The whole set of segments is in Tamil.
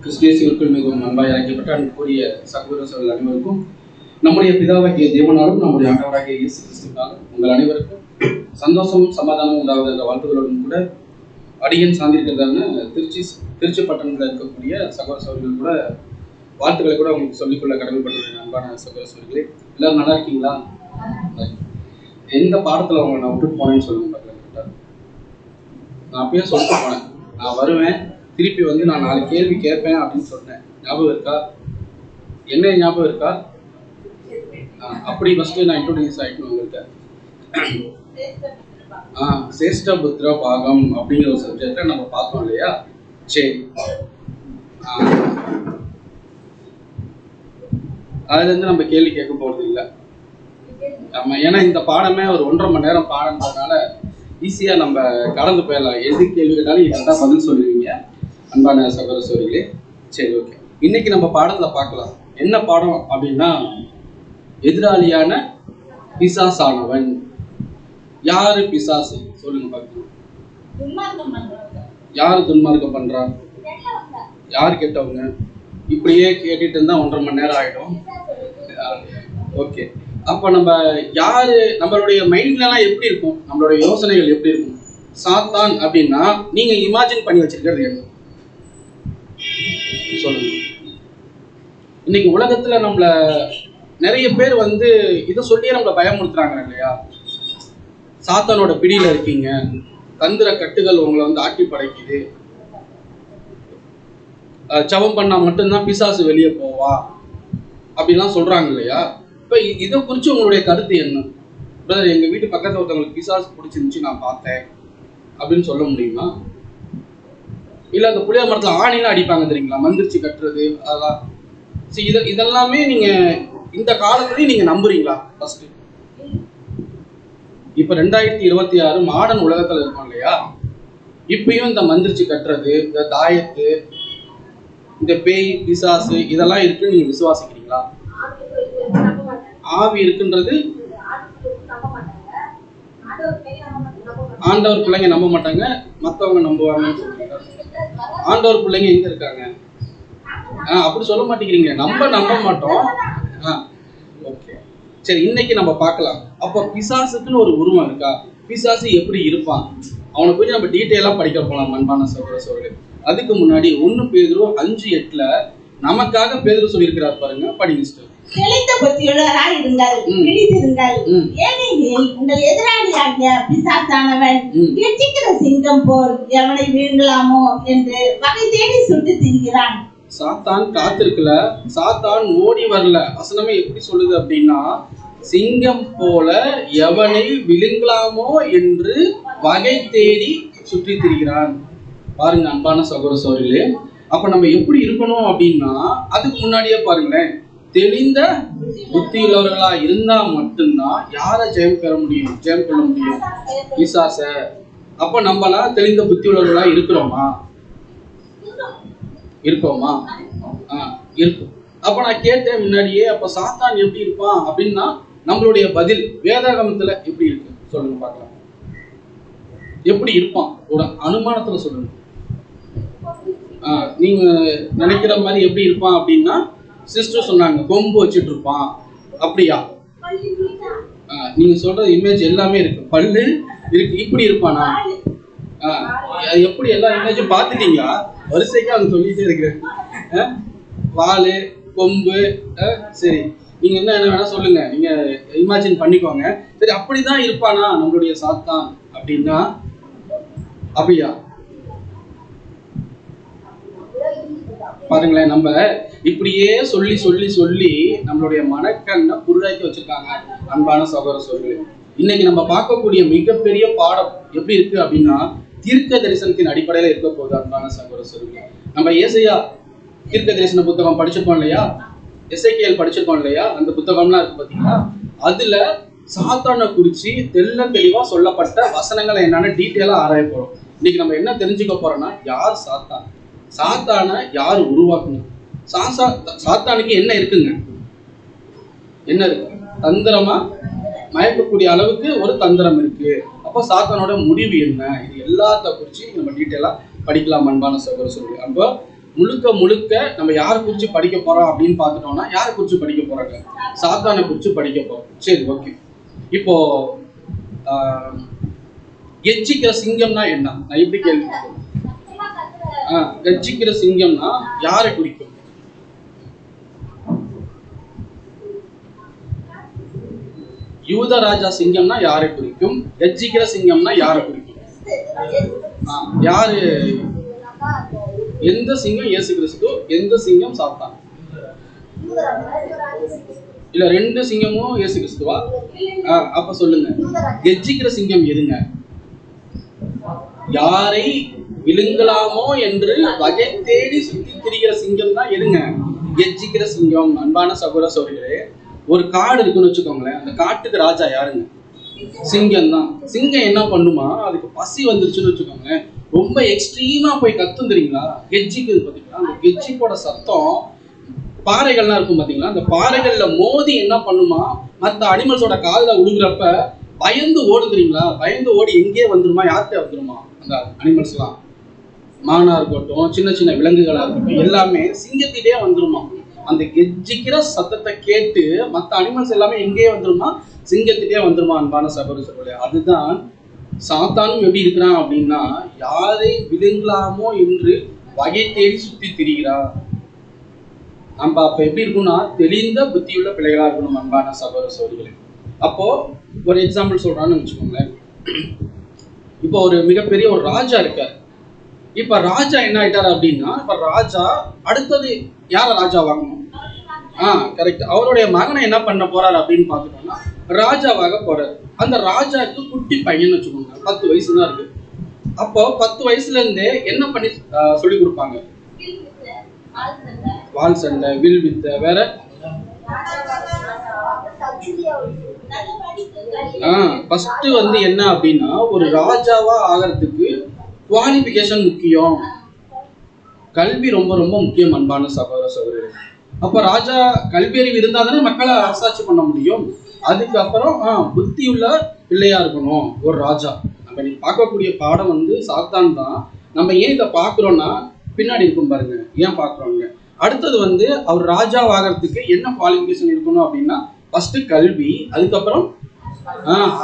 கிறிஸ்தியர்களுக்குள் மிகவும் அன்பாய் அழைக்கப்பட்ட அன்புக்குரிய சகோதர சகோதரர்கள் அனைவருக்கும் நம்முடைய பிதாவாகிய தேவனாலும் நம்முடைய ஆண்டவராகிய இயேசு கிறிஸ்துவினாலும் உங்கள் அனைவருக்கும் சந்தோஷமும் சமாதானமும் உண்டாவது என்ற வாழ்த்துக்களோடும் கூட அடியன் சார்ந்திருக்கிறதான திருச்சி பட்டணத்தில் இருக்கக்கூடிய சகோதர சகோதரிகள் கூட வாழ்த்துக்களை கூட உங்களுக்கு சொல்லிக்கொள்ள கடமைப்பட்டுள்ளேன். அன்பான சகோதர சகோதரிகளே, எல்லாரும் நல்லா இருக்கீங்களா? எந்த பாடத்தில் உங்களை நான் விட்டுட்டு போனேன்னு சொல்லுங்க பார்க்கலாம். நான் அப்பயே சொல்லிட்டு போனேன், நான் வருவேன், திருப்பி வந்து நான் 4 கேள்வி கேட்பேன் அப்படின்னு சொன்னேன். ஞாபகம் இருக்கா? என்ன ஞாபகம் இருக்கா? அப்படி ஃபஸ்ட்டு நான் இன்ட்ரோடியூஸ் ஆகிக்கணும் உங்கள்கிட்ட. சேஷ்டபுத்திர பாகம் அப்படிங்கிற ஒரு சப்ஜெக்டை நம்ம பார்த்தோம் இல்லையா? சரி, அதுலேருந்து நம்ம கேள்வி கேட்க போகிறது இல்லை. நம்ம ஏன்னா இந்த பாடமே ஒரு 1.5 மணி நேரம் பாடம்ன்றதுனால ஈஸியாக நம்ம கடந்து போயிடலாம். எது கேள்வி கேட்டாலும் நீங்கள் கரெக்டாக பதில் சொல்லுவீங்க அன்பான சகோதர சகோதரிகளே. சரி, ஓகே. இன்னைக்கு நம்ம பாடத்தில் பார்க்கலாம். என்ன பாடம் அப்படின்னா, எதிராளியான பிசாசானவன். யாரு பிசாசு? சொல்லுங்க பார்க்கலாம். யாரு துன்மார்க்கம் பண்றா? யாரு கேட்டவங்க? இப்படியே கேட்டுட்டு இருந்தா 1.5 மணி நேரம் ஆயிடும். ஓகே, அப்ப நம்ம யாரு, நம்மளுடைய மைண்ட்லாம் எப்படி இருக்கும், நம்மளுடைய யோசனைகள் எப்படி இருக்கும்? சாத்தான் அப்படின்னா நீங்க இமேஜின் பண்ணி வச்சிருக்கிறது என்ன? சொல்லுங்க. இன்னைக்கு உலகத்துல நம்மள நிறைய பேர் வந்து இதை சொல்லியே நம்மளை பயமுறுத்துறாங்க இல்லையா? சாத்தானோட பிடியில இருக்கீங்க, தந்திர கட்டுகள் உங்களை வந்து ஆட்டி படைக்குது, ஜெபம் பண்ணா மட்டும்தான் பிசாசு வெளியே போவா அப்படிலாம் சொல்றாங்க இல்லையா? இப்ப இதை குறிச்சு உங்களுடைய கருத்து என்ன? பிரதர், எங்க வீட்டு பக்கத்துல ஒருத்தவங்களுக்கு பிசாசு பிடிச்சிருந்துச்சு, நான் பார்த்தேன் அப்படின்னு சொல்ல முடியுமா? இல்ல அந்த புளிய மரத்துல ஆணிலாம் அடிப்பாங்க தெரியுங்களா, மந்திரிச்சு கட்டுறது, அதெல்லாம் இதெல்லாமே நீங்க இந்த காலத்துலயும் நீங்க நம்புறீங்களா? ஃபர்ஸ்ட், இப்ப 2026 மாடர்ன் உலகத்துல இருக்கோம் இல்லையா? இப்பயும் இந்த மந்திரிச்சு கட்டுறது, இந்த தாயத்து, இந்த பேய் பிசாசு இதெல்லாம் இருக்குன்னு நீங்க விசுவாசிக்கிறீங்களா? ஆவி இருக்குன்றது ஆண்டவர் பிள்ளைங்க நம்ப மாட்டாங்க, மற்றவங்க நம்புவாங்கன்னு சொல்றீங்க. ஆண்டவர் பிள்ளைங்க எங்க இருக்காங்க? அப்படி சொல்ல மாட்டேங்கிறீங்க. நம்ப மாட்டோம். ஓகே, சரி, இன்னைக்கு நம்ம பார்க்கலாம். அப்ப பிசாசுக்குன்னு ஒரு உருவம் இருக்கா? பிசாசு எப்படி இருப்பான்? அவனை போய் நம்ம டீட்டெயிலா படிக்க போலாம் அன்பான சகோதர சகோதரர்களே. அதுக்கு முன்னாடி 1 பேதுரு 5:8 நமக்காக பேதுரு சொல்லியிருக்கிறார் பாருங்க, படிங்க. தெளிந்த புத்தியுள்ளவராய் இருங்கள், விழித்திருங்கள். ஏனெனில் உங்கள் எதிராளியாகிய பிசாசானவன் கெர்ச்சிக்கிற சிங்கம் போல் எவனை விழுங்கலாமோ என்று வகை தேடி சுட்டு திரிகிறான். சாத்தான் காத்திருக்கல, சாத்தான் ஓடி வரல. வசனமே எப்படி சொல்லுது அப்படின்னா, சிங்கம் போல எவனை விழுங்கலாமோ என்று வகை தேடி சுற்றி திரிகிறான். பாருங்க அன்பான சகோதர சகோதரிகளே, அப்ப நம்ம எப்படி இருக்கணும் அப்படின்னா, அதுக்கு முன்னாடியே பாருங்களேன், தெளிந்த புத்தியுள்ளவர்களா இருந்தா மட்டும்தான் யாரை ஜெயம் கொள்ள முடியும்? பிசாச. அப்ப நம்மளாம் தெளிந்த புத்தியுள்ளவர்களா இருக்கிறோமா? இருக்கும். அப்ப நான் கேட்டேன் முன்னாடியே, அப்ப சாத்தான் எப்படி இருப்பான் அப்படின்னா, நம்மளுடைய பதில் வேதாகமத்துல எப்படி இருக்கு சொல்லுங்க பார்க்கலாம். எப்படி இருப்பான்? ஒரு அனுமானத்துல சொல்லுங்க. நீங்க நினைக்கிற மாதிரி எப்படி இருப்பான் அப்படின்னா, சிஸ்டர் சொன்னாங்க கொம்பு வச்சுட்டு இருப்பான். அப்படியா? நீங்க சொல்ற இமேஜ் எல்லாமே இருக்கு, பல்லு இருக்கு, இப்படி இருப்பானா? எப்படி எல்லா இமேஜும் பார்த்துட்டீங்களா? வரிசைக்கு அவங்க சொல்லிட்டே இருக்கிறேன். வாலு, கொம்பு, சரி, நீங்க என்ன வேணா சொல்லுங்க, நீங்க இமேஜின் பண்ணிக்கோங்க. சரி, அப்படிதான் இருப்பானா நம்மளுடைய சாத்தான் அப்படின்னா? அப்படியா? பாருங்களேன், நம்ம இப்படியே சொல்லி சொல்லி சொல்லி நம்மளுடைய மனக்கண்ணை குருடாக்கி வச்சிருக்காங்க அன்பான சகோதர சகோதரிகளே. இன்னைக்கு நம்ம பார்க்கக்கூடிய மிகப்பெரிய பாடம் எப்படி இருக்கு அப்படின்னா, தீர்க்க தரிசனத்தின் அடிப்படையில இருக்க போகுது அன்பான சகோதர சகோதரிகளே. நம்ம ஏசாயா தீர்க்க தரிசன புத்தகம் படிச்சிருக்கோம் இல்லையா? எசேக்கியேல் படிச்சிருக்கோம் இல்லையா? அந்த புத்தகம்லாம் இருக்கு பாத்தீங்களா? அதுல சாத்தானை குறிச்சு தெளிவா சொல்லப்பட்ட வசனங்களை என்னன்னு டீட்டெயிலா ஆராய போறோம். இன்னைக்கு நம்ம என்ன தெரிஞ்சுக்க போறோம்னா, யார் சாத்தான், சாத்தானை யார் உருவாக்கணும், சாத்தானுக்கு என்ன இருக்குங்க, என்ன இருக்கு? தந்திரமா மயக்கக்கூடிய அளவுக்கு ஒரு தந்திரம் இருக்கு. அப்ப அப்போ சாத்தானோட முடிவு என்ன, இது எல்லாத்த குறிச்சு நம்ம டீட்டெயிலா படிக்கலாம் அன்பான சகோதர சொல்லி. அப்போ முழுக்க முழுக்க நம்ம யாரை குறிச்சு படிக்க போறோம் அப்படின்னு பார்த்துட்டோம்னா, யாரை குறிச்சு படிக்க போறாங்க? சாத்தானை குறிச்சு படிக்க போறோம். சரி, ஓகே. இப்போ கெர்ச்சிக்கிற சிங்கம்னா என்ன? நான் எப்படி கேள்வி கெர்ச்சிக்கிற சிங்கம்னா யாரை குறிக்கும்? யூதராஜா சிங்கம்னா யாரை குறிக்கும்? கெர்ச்சிக்கிற சிங்கம்னா யாரை குறிக்கும்? யாரு? எந்த சிங்கம் இயேசு கிறிஸ்து, எந்த சிங்கம் சாத்தான்? இல்ல, ரெண்டு சிங்கமும் இயேசு கிறிஸ்துவா? அப்ப சொல்லுங்க, கெர்ச்சிக்கிற சிங்கம் எதுங்க? யாரை விழுங்கலாமோ என்று வகை தேடி சுத்தி திரிகிற சிங்கம் தான் எதுங்க? கெர்ச்சிக்கிற சிங்கம். அன்பான சகோதர சகோதரிகளே, ஒரு காடு இருக்குன்னு வச்சுக்கோங்களேன். அந்த காட்டுக்கு ராஜா யாருங்க? சிங்கம் தான். சிங்கம் என்ன பண்ணுமா, அதுக்கு பசி வந்துருச்சுன்னு வச்சுக்கோங்களேன், ரொம்ப எக்ஸ்ட்ரீமா போய் கத்தும் தெரியுங்களா, கெர்ச்சிக்குது பாத்தீங்களா. அந்த கெர்ச்சிக்கோட சத்தம் பாறைகள்லாம் இருக்கும் பாத்தீங்களா, அந்த பாறைகள்ல மோதி என்ன பண்ணுமா, மற்ற அனிமல்ஸோட காலில் விழுங்குறப்ப பயந்து ஓடு தெரியுங்களா. பயந்து ஓடி எங்கேயே வந்துருமா, யார்கிட்ட வந்துருமா, அந்த அனிமல்ஸ் எல்லாம், மானா இருக்கட்டும், சின்ன சின்ன விலங்குகளா இருக்கட்டும், எல்லாமே சிங்கத்திலே வந்துருமா. அந்த கெர்ச்சிக்கிற சத்தத்தை கேட்டு மற்ற அனிமல்ஸ் எல்லாமே எங்கேயே வந்துருமா, சிங்கத்திலே வந்துருமா. அன்பான சகோதர சகோதரிகளே, அதுதான் சாத்தானும் எப்படி இருக்கிறான் அப்படின்னா, யாரை விழுங்கலாமோ என்று வகை தேடி சுத்தி திரிகிறார். நம்ம அப்ப எப்படி இருக்கும்னா, தெளிந்த புத்தியுள்ள பிள்ளைகளா இருக்கணும் அன்பான சகோதர சகோதரிகளே. அப்போ ஒரு எக்ஸாம்பிள் சொல்றான்னு வச்சுக்கோங்களேன். இப்போ ஒரு மிகப்பெரிய ஒரு ராஜா இருக்காரு. இப்ப ராஜா என்ன ஆயிட்டாரு அப்படின்னா, இப்ப ராஜா அடுத்தது யார ராஜா வாங்கணும்? கரெக்ட். அவருடைய மகனை என்ன பண்ண போறாரு அப்படின்னு பாத்துட்டோம்னா, ராஜாவாக போறாரு. அந்த ராஜாவுக்கு குட்டி பையன் வச்சுக்கோங்க, 10 வயசு தான் இருக்கு. அப்போ 10 வயசுல இருந்தே என்ன பண்ணி சொல்லி கொடுப்பாங்க? வால் சண்டை, வில் வித்தை, வேற ஃபர்ஸ்ட் வந்து என்ன அப்படின்னா, ஒரு ராஜாவா ஆகிறதுக்கு குவாலிஃபிகேஷன் முக்கியம், கல்வி ரொம்ப ரொம்ப முக்கியம் அன்பான சகோதர சகோதரிகள். அப்ப ராஜா கல்வி அறிவு இருந்தா தானே மக்களை அரசாட்சி பண்ண முடியும். அதுக்கப்புறம் புத்தியுள்ள பிள்ளையா இருக்கணும் ஒரு ராஜா. நம்ம நீ பார்க்கக்கூடிய பாடம் வந்து சாத்தான் தான். நம்ம ஏன் இதை பார்க்குறோம்னா, பின்னாடி இருக்கும் பாருங்க, ஏன் பார்க்குறோங்க. அடுத்தது வந்து அவர் ராஜாவாகிறதுக்கு என்ன குவாலிஃபிகேஷன் இருக்கணும் அப்படின்னா, ஃபர்ஸ்ட் கல்வி, அதுக்கப்புறம்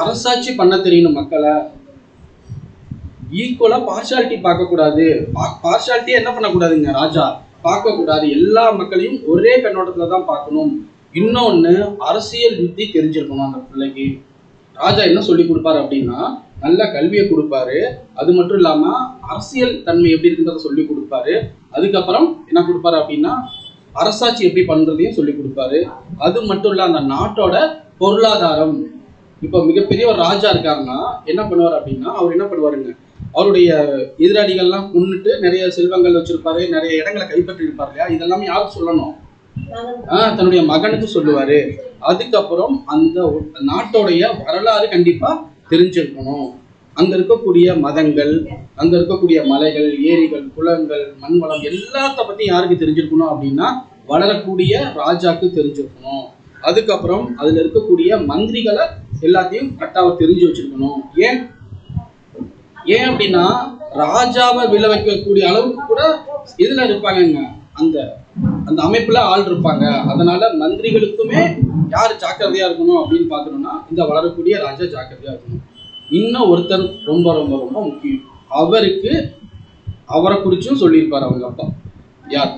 அரசாட்சி பண்ண தெரியணும் மக்களை. ஈக்குவலா பார்ஷாலிட்டி பார்க்கக்கூடாது. பார்ஷாலிட்டியே என்ன பண்ணக்கூடாதுங்க, ராஜா பார்க்கக்கூடாது. எல்லா மக்களையும் ஒரே கண்ணோட்டத்துல தான் பார்க்கணும். இன்னொன்னு, அரசியல் புத்தி தெரிஞ்சிருக்கணும் அந்த பிள்ளைக்கு. ராஜா என்ன சொல்லி கொடுப்பாரு அப்படின்னா, நல்ல கல்வியை கொடுப்பாரு. அது மட்டும் இல்லாம அரசியல் தன்மை எப்படி இருக்குன்றத சொல்லி கொடுப்பாரு. அதுக்கப்புறம் என்ன கொடுப்பாரு அப்படின்னா, அரசாட்சி எப்படி பண்றதையும் சொல்லி கொடுப்பாரு. அது மட்டும் இல்ல, அந்த நாட்டோட பொருளாதாரம். இப்போ மிகப்பெரிய ஒரு ராஜா இருக்காருன்னா என்ன பண்ணுவார் அப்படின்னா, அவர் என்ன பண்ணுவாருங்க, அவருடைய எதிராளிகள்லாம் கொன்னுட்டு நிறைய செல்வங்கள் வச்சிருப்பாரு, நிறைய இடங்களை கைப்பற்றி இருப்பாரு இல்லையா. இதெல்லாமே யாருக்கு சொல்லணும்? தன்னுடைய மகனுக்கு சொல்லுவாரு. அதுக்கப்புறம் அந்த நாட்டோடைய வரலாறு கண்டிப்பா தெரிஞ்சிருக்கணும். அங்க இருக்கக்கூடிய மதங்கள், அங்க இருக்கக்கூடிய மலைகள், ஏரிகள், குளங்கள், மண்வளம் எல்லாத்த பத்தி யாருக்கு தெரிஞ்சிருக்கணும் அப்படின்னா, வளரக்கூடிய ராஜாக்கு தெரிஞ்சிருக்கணும். அதுக்கப்புறம் அதுல இருக்கக்கூடிய மந்திரிகளை எல்லாத்தையும் கரெக்டாக தெரிஞ்சு வச்சிருக்கணும். ஏன் அப்படின்னா, ராஜாவை விழ வைக்கக்கூடிய அளவுக்கு கூட இதுல இருப்பாங்க, அந்த அந்த அமைப்புல ஆள் இருப்பாங்க. அதனால மந்திரிகளுக்குமே யார் ஜாக்கிரதையா இருக்கணும் அப்படின்னு பாக்கணும்னா, இந்த வளரக்கூடிய ராஜா ஜாக்கிரதையா இருக்கணும். இன்னும் ஒருத்தர் ரொம்ப ரொம்ப ரொம்ப முக்கியம், அவரை குறிச்சும் சொல்லியிருப்பாரு அவங்க அப்பா. யார்?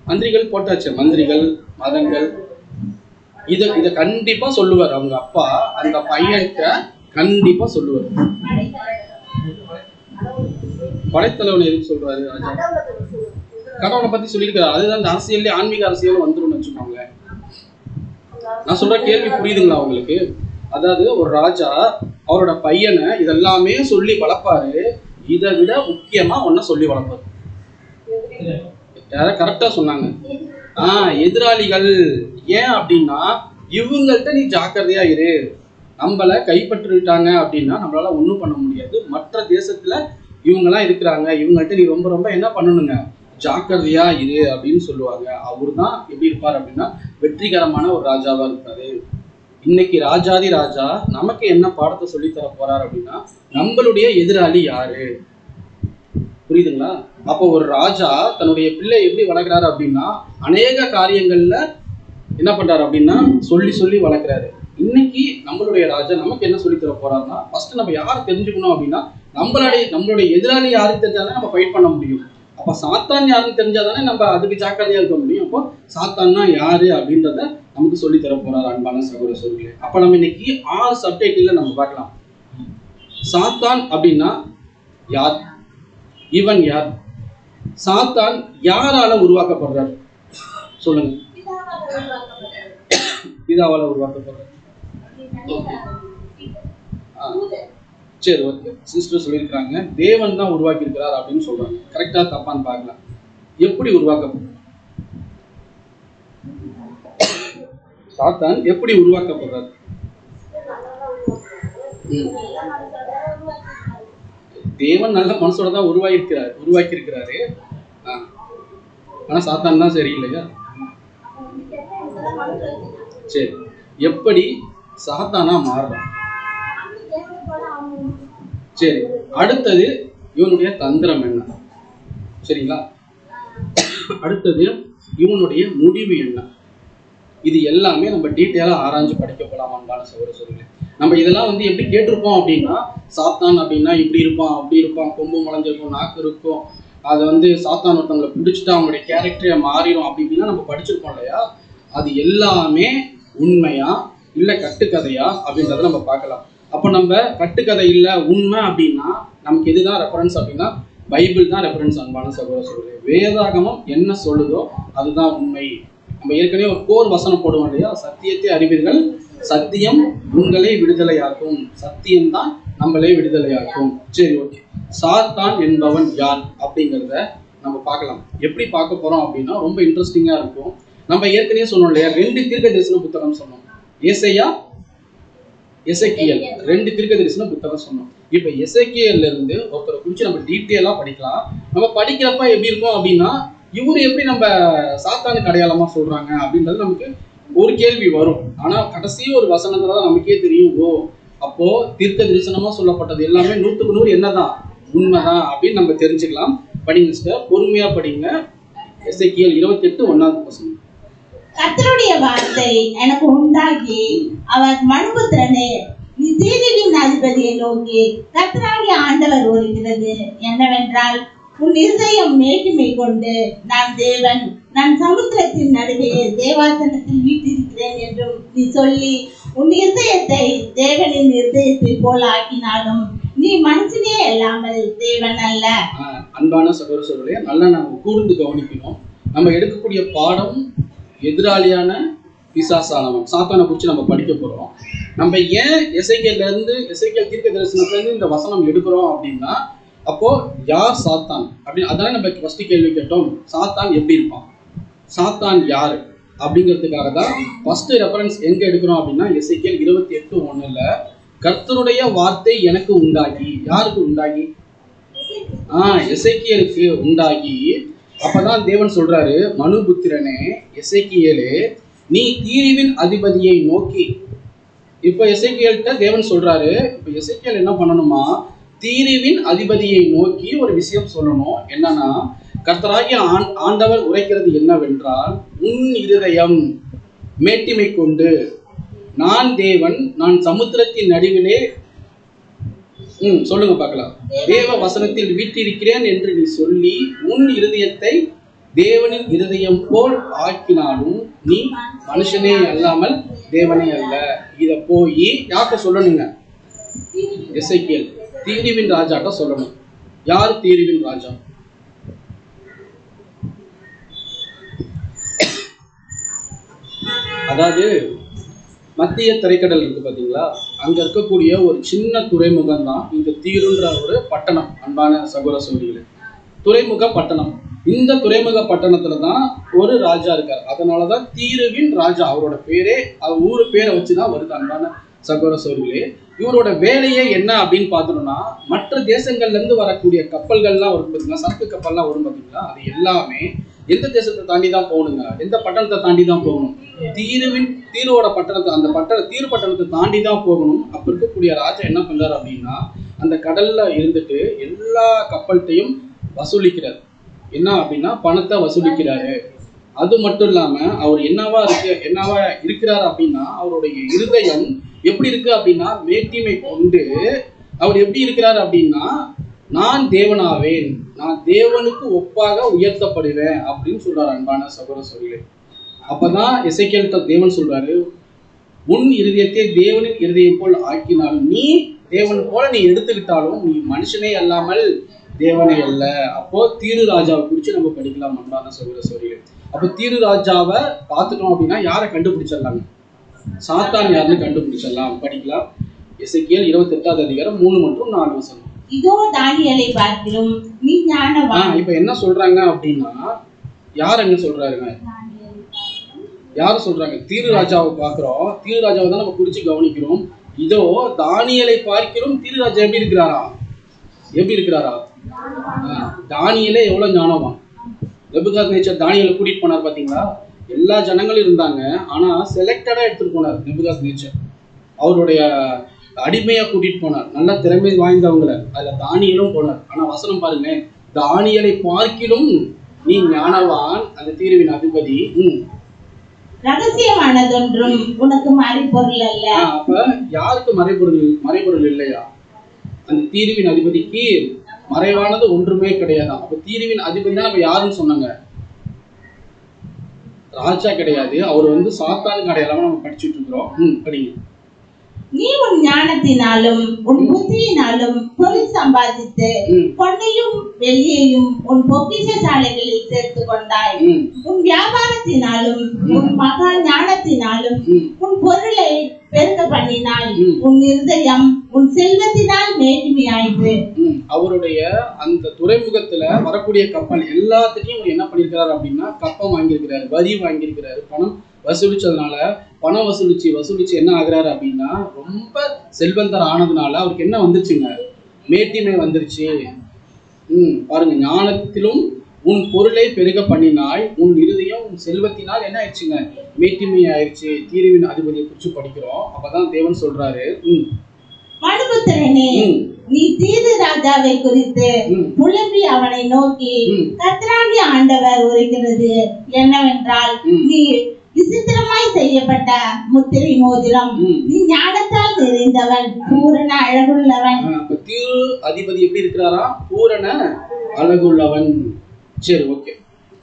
மந்திரிகள் போட்டாச்சு, மந்திரிகள், மதங்கள், இத கண்டிப்பா சொல்லுவார் அவங்க அப்பா. அந்த பையன்கிட்ட கண்டிப்பா சொல்லுவார். படைத்தலைவன் எதுக்கு சொல்றாரு ராஜா? கடவுளை பத்தி சொல்லியிருக்காரு. அதுதான் இந்த அரசியல், ஆன்மீக அரசியல் வந்துடும் வச்சுக்கோங்க. நான் சொல்ற கேள்வி புரியுதுங்களா உங்களுக்கு? அதாவது ஒரு ராஜா அவரோட பையனை இதெல்லாமே சொல்லி வளர்ப்பாரு. இதை விட முக்கியமா ஒன்ன சொல்லி வளர்ப்பாரு. யார கரெக்டா சொன்னாங்க? எதிராளிகள். ஏன் அப்படின்னா, இவங்கள்ட்ட நீ ஜாக்கிரதையா இரு. நம்மளை கைப்பற்றிட்டாங்க அப்படின்னா நம்மளால ஒன்றும் பண்ண முடியாது. மற்ற தேசத்துல இவங்கெல்லாம் இருக்கிறாங்க, இவங்கள்ட்ட நீ ரொம்ப ரொம்ப என்ன பண்ணணுங்க, ஜாக்கிரதையா இரு அப்படின்னு சொல்லுவாங்க. அவர் தான் எப்படி இருப்பார் அப்படின்னா, வெற்றிகரமான ஒரு ராஜாவா இருப்பாரு. இன்னைக்கு ராஜாதி ராஜா நமக்கு என்ன பாடத்தை சொல்லி தர போறாரு அப்படின்னா, நம்மளுடைய எதிராளி யாரு, புரியுதுங்களா? அப்போ ஒரு ராஜா தன்னுடைய பிள்ளை எப்படி வளர்க்குறாரு அப்படின்னா, அநேக காரியங்கள்ல என்ன பண்றாரு அப்படின்னா சொல்லி சொல்லி வளர்க்குறாரு. இன்னைக்கு நம்மளுடைய ராஜா நமக்கு என்ன சொல்லி தர போறாருன்னா, ஃபர்ஸ்ட் நம்ம யாரை தெரிஞ்சுக்கணும் அப்படின்னா, நம்மளுடைய எதிராளி யாருக்கு தெரிஞ்சாதான் நம்ம ஃபைட் பண்ண முடியும். அப்ப சாத்தான் யாருன்னு தெரிஞ்சாதானே நம்ம அதுக்கு ஜாக்கிரதையா இருக்க முடியும். அப்போ சாத்தான்னா யாரு அப்படின்றத நமக்கு சொல்லி தர போறாரு அன்பான சகோதர சகோதரிகளே. அப்ப நம்ம இன்னைக்கு 6 சப்ஜெக்ட்ல நம்ம பார்க்கலாம். சாத்தான் அப்படின்னா யார், இவன் யார், சாத்தான் யாரால உருவாக்கப்படுறார் சொல்லுங்க. பிதாவால உருவாக்கப்படுறார். சரி, ஓகே. சிஸ்டர் சொல்லியிருக்காங்க தேவன் தான் உருவாக்கி இருக்கிறார் அப்படின்னு சொல்றாங்க. கரெக்டா தப்பான்னு பார்க்கலாம். எப்படி உருவாக்கப்படுறார் சாத்தான், எப்படி உருவாக்கப்படுறார்? தேவன் நல்ல மனசோட தான் உருவாக்கி இருக்கிறாரு. ஆனா சாத்தான் தான் சரியில்லையா? சரி, எப்படி சாத்தானா மாறுறான்? சரி, அடுத்தது இவனுடைய தந்திரம் என்ன, சரிங்களா? அடுத்தது இவனுடைய முடிவு என்ன? இது எல்லாமே நம்ம டீட்டெயிலா ஆராய்ஞ்சு படிக்க போலாம் அன்பான சகோதர சகோதரிகளே. நம்ம இதெல்லாம் எப்படி கேட்டிருப்போம் அப்படின்னா, சாத்தான் அப்படின்னா இப்படி இருப்பான், அப்படி இருப்பான், கொம்பு முளைஞ்சிருக்கும், நாக்கு இருக்கும், அதை சாத்தான் ஒருத்தவங்களை பிடிச்சிட்டு அவங்களுடைய கேரக்டரே மாறிடும் அப்படி இப்படின்னா நம்ம படிச்சிருப்போம் இல்லையா? அது எல்லாமே உண்மையா இல்ல கட்டுக்கதையா அப்படின்றத நம்ம பார்க்கலாம். அப்போ நம்ம கட்டுக்கதை இல்ல உண்மை அப்படின்னா நமக்கு எதுதான் ரெஃபரன்ஸ் அப்படின்னா பைபிள் தான் ரெஃபரன்ஸ் அன்பான சகோதர சகோதரிகளே. வேதாகமம் என்ன சொல்லுதோ அதுதான் உண்மை. நம்ம ஏற்கனவே ஒரு கோர் வசனம் போடுவோம் இல்லையா? சத்தியத்தை அறிவீர்கள், சத்தியம் உங்களை விடுதலையாக்கும், சத்தியம்தான் நம்மளே விடுதலையாக்கும். சரி, ஓகே. சாத்தான் என்பவன் யார் அப்படிங்கிறத நம்ம பார்க்கலாம். எப்படி பார்க்க போறோம் அப்படின்னா ரொம்ப இன்ட்ரெஸ்டிங்கா இருக்கும். நம்ம ஏற்கனவே சொன்னோம் இல்லையா, 2 தீர்க்க தரிசன புத்தகம் சொன்னோம். ஏசாயா, எசேக்கியேல் 2 தீர்க்க தரிசன புத்தகம் சொன்னோம். இப்ப எசேக்கியேல்ல இருந்து ஒருத்தரை குறிச்சு நம்ம டீட்டெயிலா படிக்கலாம். நம்ம படிக்கிறப்ப எப்படி இருக்கும் அப்படின்னா, இவரு எப்படி நம்ம சாத்தானுக்கு அடையாளமா சொல்றாங்க அப்படின்றது நமக்கு ஒரு கேள்வி வரும். ஆனா கடைசி ஒரு வசனத்துல தான் நமக்கே தெரியும், ஓ அப்போ தீர்க்க தரிசனமா சொல்லப்பட்டது எல்லாமே 100க்கு 100 என்னதான் உண்மைதான் அப்படின்னு நம்ம தெரிஞ்சுக்கலாம். படிங்க சிஸ்டர், பொறுமையா படிங்க. எசேக்கியேல் 28:1. கர்த்தருடைய வார்த்தை எனக்கு உண்டாகி அவர் மனுபுத்திரனே, நீ தீர்வின் அதிபதியை நோக்கி கர்த்தராகிய ஆண்டவர் வருகிறது என்னவென்றால், உன் இருதயம் மேட்டிமை கொண்டு நான் தேவன், நான் சமுத்திரத்தின் நடுவே தேவாசனத்தில் வீட்டிருக்கிறேன் என்றும் நீ சொல்லி உன் இருதயத்தை தேவனின் இருதயத்தை போல ஆக்கினாலும் நீ மனுஷனே அல்லாமல் தேவன் அல்ல. அன்பான சகோதர சகோதரிகளே, நல்லா நம்ம கூர்ந்து கவனிக்கணும். நம்ம எடுக்கக்கூடிய பாடம் எதிராளியான பிசாசானவன் சாத்தானை குறித்து நம்ம படிக்க போறோம். நம்ம ஏன் எசேக்கியேல் தீர்க்க தரிசனத்துல இருந்து இந்த வசனம் எடுக்கிறோம் அப்படின்னா, அப்போ யார் சாத்தான் அப்படின்னு அதானே நம்ம ஃபர்ஸ்ட் கேள்வி கேட்டோம். சாத்தான் எப்படி இருப்பான், சாத்தான் யாரு அப்படிங்கிறதுக்காக தான் ஃபர்ஸ்ட் ரெஃபரன்ஸ் எங்க எடுக்கிறோம் அப்படின்னா எசேக்கியேல் 28:1 கர்த்தருடைய வார்த்தை எனக்கு உண்டாகி, யாருக்கு உண்டாகி? எசேக்கியேலுக்கு உண்டாகி. அப்பதான் தேவன் சொல்றாரு, மனுபுத்திரனே எசேக்கியேலே, நீ தீர்வின் அதிபதியை நோக்கி. இப்ப எசேக்கியேல்கிட்ட தேவன் சொல்றாரு, இப்ப எசேக்கியேல் என்ன பண்ணணுமா, தீர்வின் அதிபதியை நோக்கி ஒரு விஷயம் சொல்லணும். என்னன்னா, கர்த்தராகிய ஆண்டவர் உரைக்கிறது என்னவென்றால், உன் இருதயம் மேட்டிமை கொண்டு நான் தேவன், நான் சமுத்திரத்தின் நடுவிலே சொல்லுங்க பார்க்கலாம், தேவ வசனத்தில் வீற்றிருக்கிறேன் என்று நீ சொல்லி உன் இருதயத்தை தேவனின் இருதயம் போல் ஆக்கினாலும் நீ மனுஷனே அல்லாமல் தேவனே அல்ல. இத போய் யார்கிட்ட சொல்லணுங்க? எசேக்கியேல் தீர்வின் ராஜாட்ட சொல்லணும். யார் தீர்வின் ராஜா? அதாவது மத்திய திரைக்கடல் இருக்கு பாத்தீங்களா, அங்க இருக்கக்கூடிய ஒரு சின்ன துறைமுகம் தான் இந்த தீருன்ற ஒரு பட்டணம். அன்பான சகோதர சகோதரிகளே, துறைமுக பட்டணம். இந்த துறைமுக பட்டணத்துல தான் ஒரு ராஜா இருக்கார். அதனாலதான் தீருவின் ராஜா, அவரோட பேரே ஊரு பேரை வச்சுதான் வருது. அன்பான சகோதர சகோதரிகளே, இவரோட வேலையே என்ன அப்படின்னு பார்த்தோம்னா, மற்ற தேசங்கள்ல இருந்து வரக்கூடிய கப்பல்கள்லாம் வரும் பார்த்தீங்களா, சரக்கு கப்பல்லாம் வரும் பார்த்தீங்களா, அது எல்லாமே எந்த தேசத்தை தாண்டி தான் போகணுங்க? எந்த பட்டணத்தை தாண்டி தான் போகணும்? தீருவோட பட்டணத்தை, அந்த தீரு பட்டணத்தை தாண்டி தான் போகணும். அப்ப இருக்கக்கூடிய ராஜா என்ன பண்றாரு அப்படின்னா, அந்த கடல்ல இருந்துட்டு எல்லா கப்பல்கிட்டையும் வசூலிக்கிறார். என்ன அப்படின்னா பணத்தை வசூலிக்கிறாரு. அது மட்டும் இல்லாம அவர் என்னவா இருக்கிறார் அப்படின்னா, அவருடைய இருதயம் எப்படி இருக்கு அப்படின்னா, மேட்டிமை கொண்டு அவர் எப்படி இருக்கிறார் அப்படின்னா, நான் தேவனாவேன், நான் தேவனுக்கு ஒப்பாக உயர்த்தப்படுவேன் அப்படின்னு சொல்றாரு. அன்பான சகோதர சகோதரிகளே, அப்பதான் எசேக்கியேல்ட்ட தேவன் சொல்றாரு, உன் இருதயத்தை தேவனின் இருதயம் போல் ஆக்கினாலும், நீ தேவன் போல நீ எடுத்துக்கிட்டாலும் நீ மனுஷனே அல்லாமல் தேவனே அல்ல. அப்போ தீரு ராஜாவை குறித்து நம்ம படிக்கலாம். அன்பான சகோதர சகோதரிகளே, அப்போ தீரு ராஜாவை பார்த்துட்டோம் அப்படின்னா யாரை கண்டுபிடிச்சிடலாங்க? சாத்தான் யாருன்னு கண்டுபிடிச்சிடலாம். படிக்கலாம். எசேக்கியேல் 28வது அதிகாரம் 3 மற்றும் 4 வசனம். இதோ தானியேலை பார்க்கிறோம், நீ ஞானவான். இப்ப என்ன சொல்றாங்க அப்படின்னா, யார் என்ன சொல்றாருங்க? யாரு சொல்றாங்க? தீரு ராஜாவை பார்க்கிறோம். தீரு ராஜாவை தான் நம்ம குறிச்சு கவனிக்கிறோம். இதோ தானியேலை பார்க்கிறோம். தீரு ராஜா எப்படி இருக்கிறாரா? தானியேலே எவ்வளவு ஞானவான். நெபுகாத்நேச்சர் தானியேலை கூட்டிட்டு போனார் பாத்தீங்களா? எல்லா ஜனங்களும் இருந்தாங்க, ஆனா செலக்டடா எடுத்துட்டு போனார் நெபுகாத்நேச்சர். அவருடைய அடிமையா கூட்டிட்டு போனார், நல்ல திறமை வாய்ந்தவங்களை. அதுல தானியேலும் போனார். ஆனா வசனம் பாருங்க, தானியேலை பார்க்கிலும் நீ ஞானவான், அந்த தீருவின் அதிபதி. ரகசியமானதொன்றும் உனக்கு மறைபொருள் அல்ல. அப்ப யாருக்கு மறைபொருள் இல்லையா? அந்த தீருவின் அதிபதிக்கு மறைவானது ஒன்றுமே கிடையாது. அப்ப தீருவின் அதிபதி தான் நம்ம யாருன்னு சொன்னாங்க? ராஜா கிடையாது. அவர் சாத்தானுக்கு அடையாளமா நம்ம படிச்சுட்டு இருக்கிறோம். படிங்க. நீ உன் ஞானத்தினாலும் உன் புத்தியினாலும் பொருள் சம்பாதித்து பொன்னையும் வெள்ளியையும் உன் பொக்கிஷ சாலைகளில் சேர்த்து கொண்டாய். உன் வியாபாரத்தினாலும் உன் மகா ஞானத்தினாலும் உன் பொருளை பெருக்க பண்ணினாய். உன் இருதயம் உன் செல்வத்தினால் மேன்மையாயிற்று. அவருடைய அந்த துறைமுகத்துல வரக்கூடிய கப்பல் எல்லாத்துக்கும் என்ன பண்ணிருக்கிறாரு அப்படின்னா, கப்பம் வாங்கியிருக்கிறாரு, வரி வாங்கியிருக்கிறாரு, பணம் வசூலிச்சதுனால, பணம் வசூலிச்சு என்ன ஆகுறாரு அப்படின்னா, ரொம்ப செல்வந்தர் ஆனதுனால அவருக்கு என்ன வந்துருச்சுங்க? மேட்டிமை வந்துருச்சு. பாருங்க, ஞானத்திலும் உன் பொருளை பெருக பண்ணினாய், உன் இருதயம் உன் செல்வத்தினால் என்ன ஆயிடுச்சுங்க? மேட்டிமை ஆயிடுச்சு. தீருவின் அதிபதியை குறிச்சு படிக்கிறோம். அப்பதான் தேவன் சொல்றாரு, மனுபுத்திரனே, நீ தீரு ராஜாவை குறித்து புலம்பி அவனை நோக்கி, கர்த்தராகிய ஆண்டவர் உரைக்கிறது என்னவென்றால், நீ விசித்திரமாய் செய்யப்பட்ட முத்திரை மோதிரம், நீ ஞானத்தால் நிறைந்தவன், பூரண அழகுள்ளவன். தீரு அதிபதி எப்படி இருக்கிறாரா? பூரண அழகுள்ளவன். சரி, ஓகே.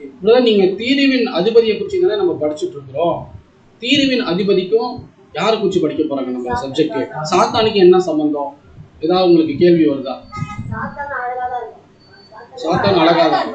இப்படிதான் நீங்க தீருவின் அதிபதியை குறிச்சு தானே நம்ம படிச்சுட்டு இருக்கிறோம். தீருவின் அதிபதிக்கும் யாரை குறிச்சு படிக்க போறாங்க நம்ம சப்ஜெக்ட்? சாத்தானுக்கு என்ன சம்பந்தம்? ஏதாவது உங்களுக்கு கேள்வி வருதா? சாத்தான் அழகாதான்.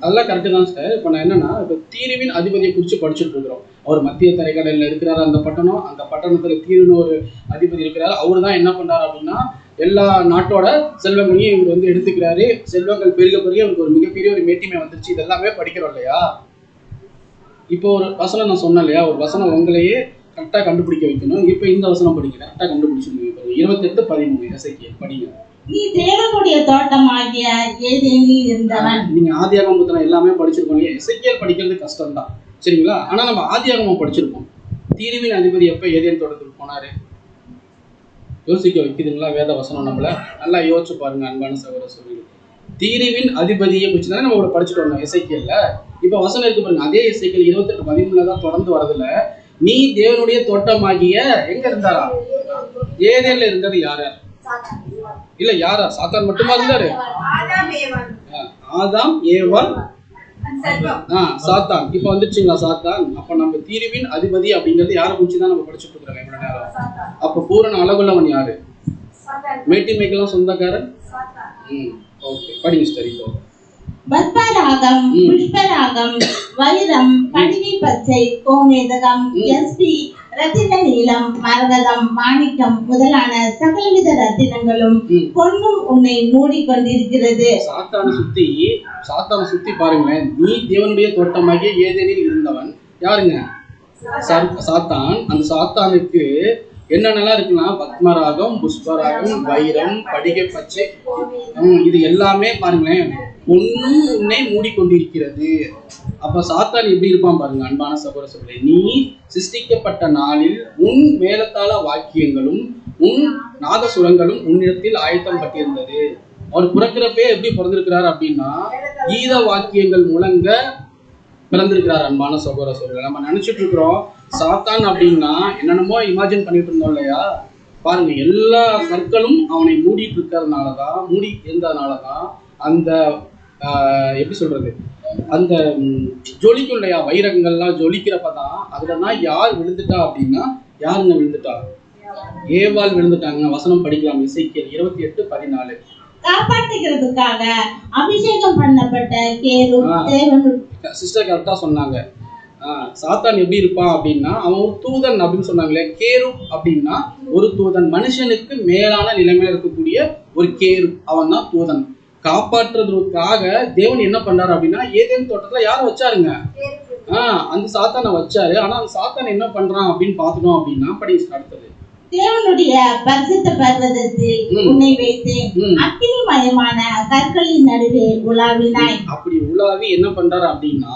அதெல்லாம் கரெக்டு தான் சார். இப்போ நான் என்னன்னா, இப்போ தீருவின் அதிபதியை குறித்து படிச்சுட்டு இருக்கிறோம். அவர் மத்திய தரைக்கடலில் இருக்கிறாரு அந்த பட்டணம். அந்த பட்டணத்தில் தீருன்னு ஒரு அதிபதி இருக்கிறாரு. அவர் தான் என்ன பண்றாரு அப்படின்னா, எல்லா நாட்டோட செல்வங்களையும் இவர் எடுத்துக்கிறாரு. செல்வங்கள் பெருக அவருக்கு ஒரு மிகப்பெரிய ஒரு மேட்டிமை வந்துருச்சு. இதெல்லாமே படிக்கிறோம் இல்லையா? இப்போ ஒரு வசனம் நான் சொன்னேன் இல்லையா, ஒரு வசனம் உங்களையே கரெக்டாக கண்டுபிடிக்க வைக்கணும். இப்போ இந்த வசனம் படிங்க, கரெக்டாக கண்டுபிடிச்சிருக்கீங்க. 28:13 எசேக்கியேல் படிங்க. நீ தேவனுடைய தோட்டமாகிய ஏதேனில் இருந்தவன். நீங்க ஆதியாகமம் புத்தகம் எல்லாமே படிச்சிருக்கோம். எசேக்கியேல் படிக்கிறது கஷ்டம் தான், சரிங்களா? ஆனா நம்ம ஆதியாகமம் படிச்சிருக்கோம். தீருவின் அதிபதி எப்ப ஏதேன் தோட்டத்துக்கு போனாரு? யோசிக்க வைக்குதுங்களா வேத வசனம்? நம்மள நல்லா யோசிச்சு பாருங்க அன்பான சகோதர சகோதரிகளே. தீருவின் அதிபதியை குறிச்சு தானே நம்ம படிச்சுட்டு வந்தோம் எசேக்கியேல்ல. இப்ப வசனம் இருக்கு பாருங்க, அதே எசேக்கியேல் 28:13 தான் தொடர்ந்து வரதுல, நீ தேவனுடைய தோட்டமாகிய எங்க இருந்தாரா? ஏதேன்ல இருந்தது யாரு? இல்ல, யாரா? சாத்தான் மட்டுமா இருந்தாரு? ஆதாம் ஏவாள் சாத்தான். இப்ப வந்துருச்சுங்களா சாத்தான்? அப்ப நம்ம தீருவின் அதிபதி அப்படிங்கிறது யாரை குறிச்சுதான் நம்ம படிச்சுட்டு இருக்கிறோம் இவ்வளவு நேரம். அப்ப பூரண அழகுள்ளவன் யாரு? மேட்டிமைக்கெல்லாம் சொந்தக்காரன். ஓகே, படிங்க ஸ்டடி. பத்மராகம், புஷ்பராகம், வைரம், கடிகை பச்சை, கோமேதகம், எஸ்பி, ரத்தின நீலம், மரகதம், மாணிக்கம் முதலான சகலவித ரத்தினங்களும் பொன்னும் உன்னை மூடிக்கொண்டிருக்கிறது. சாத்தான சுத்தி பாருங்களேன். நீ தேவனுடைய தோட்டமாகிய ஏதேனில் இருந்தவன் யாருங்க? சாத்தான். அந்த சாத்தானுக்கு என்னென்னலாம் இருக்குன்னா பத்மராகம், புஷ்பராகம், வைரம், படிகை பச்சை, இது எல்லாமே பாருங்களேன் பொன்னும் உன்னை மூடிக்கொண்டிருக்கிறது. அப்ப சாத்தான் எப்படி இருப்பான் பாருங்க அன்பான சகோதர சகோதரி. நீ சிருஷ்டிக்கப்பட்ட நாளில் உன் மேலத்தாள வாக்கியங்களும் உன் நாதசுரங்களும் உன்னிடத்தில் ஆயத்தம் பட்டிருந்தது. அவர் பிறக்கிறப்பே எப்படி பிறந்திருக்கிறார் அப்படின்னா கீத வாக்கியங்கள் முழங்க பிறந்திருக்கிறார். அன்பான சகோதர சகோதரி, நம்ம நினைச்சிட்டு இருக்கிறோம் சாத்தான் அப்படின்னா என்னென்னமோ இமேஜின் பண்ணிட்டு இருந்தோம் இல்லையா? பாருங்க எல்லா கற்களும் அவனை மூடிட்டு இருக்கிறதுனாலதான், மூடி இருந்ததுனாலதான் அந்த எப்படி சொல்றது, அந்த ஜொலிக்கும் இல்லையா வைரங்கள்லாம் ஜொலிக்கிறப்பதான் அதுலதான் யார் விழுந்துட்டா அப்படின்னா யாருங்க விழுந்துட்டா? ஏவாள் விழுந்துட்டாங்க. வசனம் படிக்கலாம், எசேக்கியேல் 28:14. காப்பாற்றுகிறதுக்காக அபிஷேகம் பண்ணப்பட்ட கேருப் சிஸ்டர் கரெக்டா சொன்னாங்க. சாத்தான் எப்படி இருப்பான் அப்படின்னா அவன் ஒரு தூதன் அப்படின்னு சொன்னாங்களே. கேருப் அப்படின்னா ஒரு தூதன், மனுஷனுக்கு மேலான நிலைமையில இருக்கக்கூடிய ஒரு கேருப், அவன் தான் தூதன். காப்பாற்றுறதுக்காக தேவன் என்ன பண்றாரு அப்படின்னா ஏதேன் தோட்டத்துல யார வச்சாருங்க? அந்த சாத்தானை வச்சாரு. ஆனா அந்த சாத்தான் என்ன பண்றான் அப்படின்னு பாத்துட்டோம் அப்படின்னா படிச்சு அடுத்தது, தேவனுடைய பரிசுத்த பர்வதத்தில் உன்னை வைத்து அக்கினிமயமான கற்களின் நடுவே உலாவினாய். அப்படி உலாவி என்ன பண்றாரு அப்படின்னா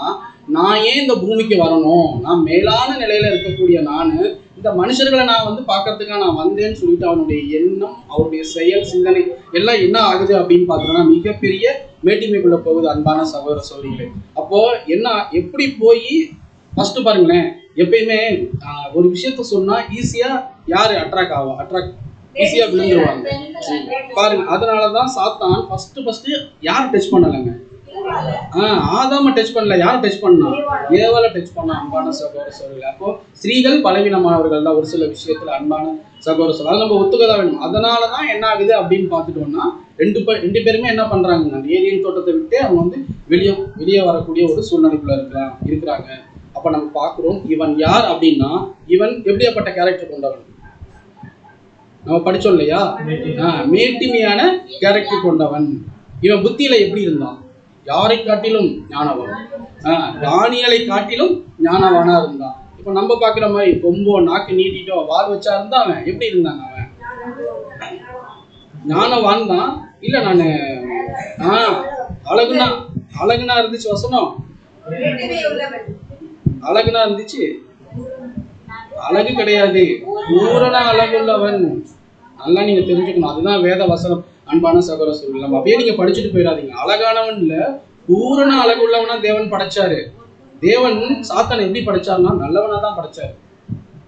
நான் ஏன் இந்த பூமிக்கு வரணும், நான் மேலான நிலையில இருக்கக்கூடிய நானு இந்த மனுஷர்களை நான் வந்து பாக்குறதுக்காக நான் வந்தேன்னு சொல்லிட்டு அவனுடைய எண்ணம், அவருடைய செயல், சிந்தனை எல்லாம் என்ன ஆகுது அப்படின்னு பாத்தோம்னா மிகப்பெரிய மேட்டிமைக்குள்ள போகுது. அன்பான சகோதர சகோதரிகளே, அப்போ என்ன எப்படி போய் ஃபர்ஸ்ட் பாருங்களேன், எப்பயுமே ஒரு விஷயத்த சொன்னா ஈஸியா யாரு அட்ராக்ட் ஆகும், ஈஸியா விழுந்துருவாங்க பாருங்க. அதனாலதான் சாத்தான் ஃபர்ஸ்ட் யார் டச் பண்ணலங்க? ஆதாம டச் பண்ணல. யார் டச் பண்ணா? ஏவாளை டச் பண்ணா. அன்பான சகோதர சகோதரிகளே, அப்போ ஸ்திரீகள் பலவீனமானவர்கள் தான் ஒரு சில விஷயத்துல. அன்பான சகோதர சகோதரி, நம்ம ஒத்துக்கதான் வேணும். அதனாலதான் என்ன ஆகுது அப்படின்னு பாத்துட்டோம்னா ரெண்டு பேருமே என்ன பண்றாங்க, ஏதேன் தோட்டத்தை விட்டு அவங்க வந்து வெளியே வரக்கூடிய ஒரு சூழ்நிலைக்குள்ள இருக்கிறாங்க. அப்ப நம்ம பாக்குறோம் இவன் யார் அப்படின்னா இவன் எப்படியாப்பட்ட கேரக்டர் கொண்டவன்? நம்ம படிச்சோம் இல்லையா? மேட்டிமையான கேரக்டர் கொண்டவன். இவன் புத்தியில எப்படி இருந்தான்? யாரை காட்டிலும் ஞானவன், தானியலை காட்டிலும் ஞானவானா இருந்தான். இப்ப நம்ம பாக்குற மாதிரி கொம்போ நாக்கு நீட்டிட்டோ வால் வச்சா இருந்தா அவன் எப்படி இருந்தாங்க? அவன் ஞானவான் தான். இல்ல நானு அழகுனா இருந்துச்சு வசனம், அழகுனா இருந்துச்சு, அழகு கிடையாது, பூரண அழகுள்ளவன். நல்லா நீங்க தெரிஞ்சுக்கணும், அதுதான் வேத வசனம். அன்பான சகோதர சகோதரி, நம்ம அப்படியே நீங்க படிச்சுட்டு போயிடாதீங்க. அழகானவன் இல்ல, பூரண அழகு உள்ளவனா தேவன் படைச்சாரு. தேவன் சாத்தானை எப்படி படைச்சாருன்னா நல்லவனா தான் படைச்சாரு.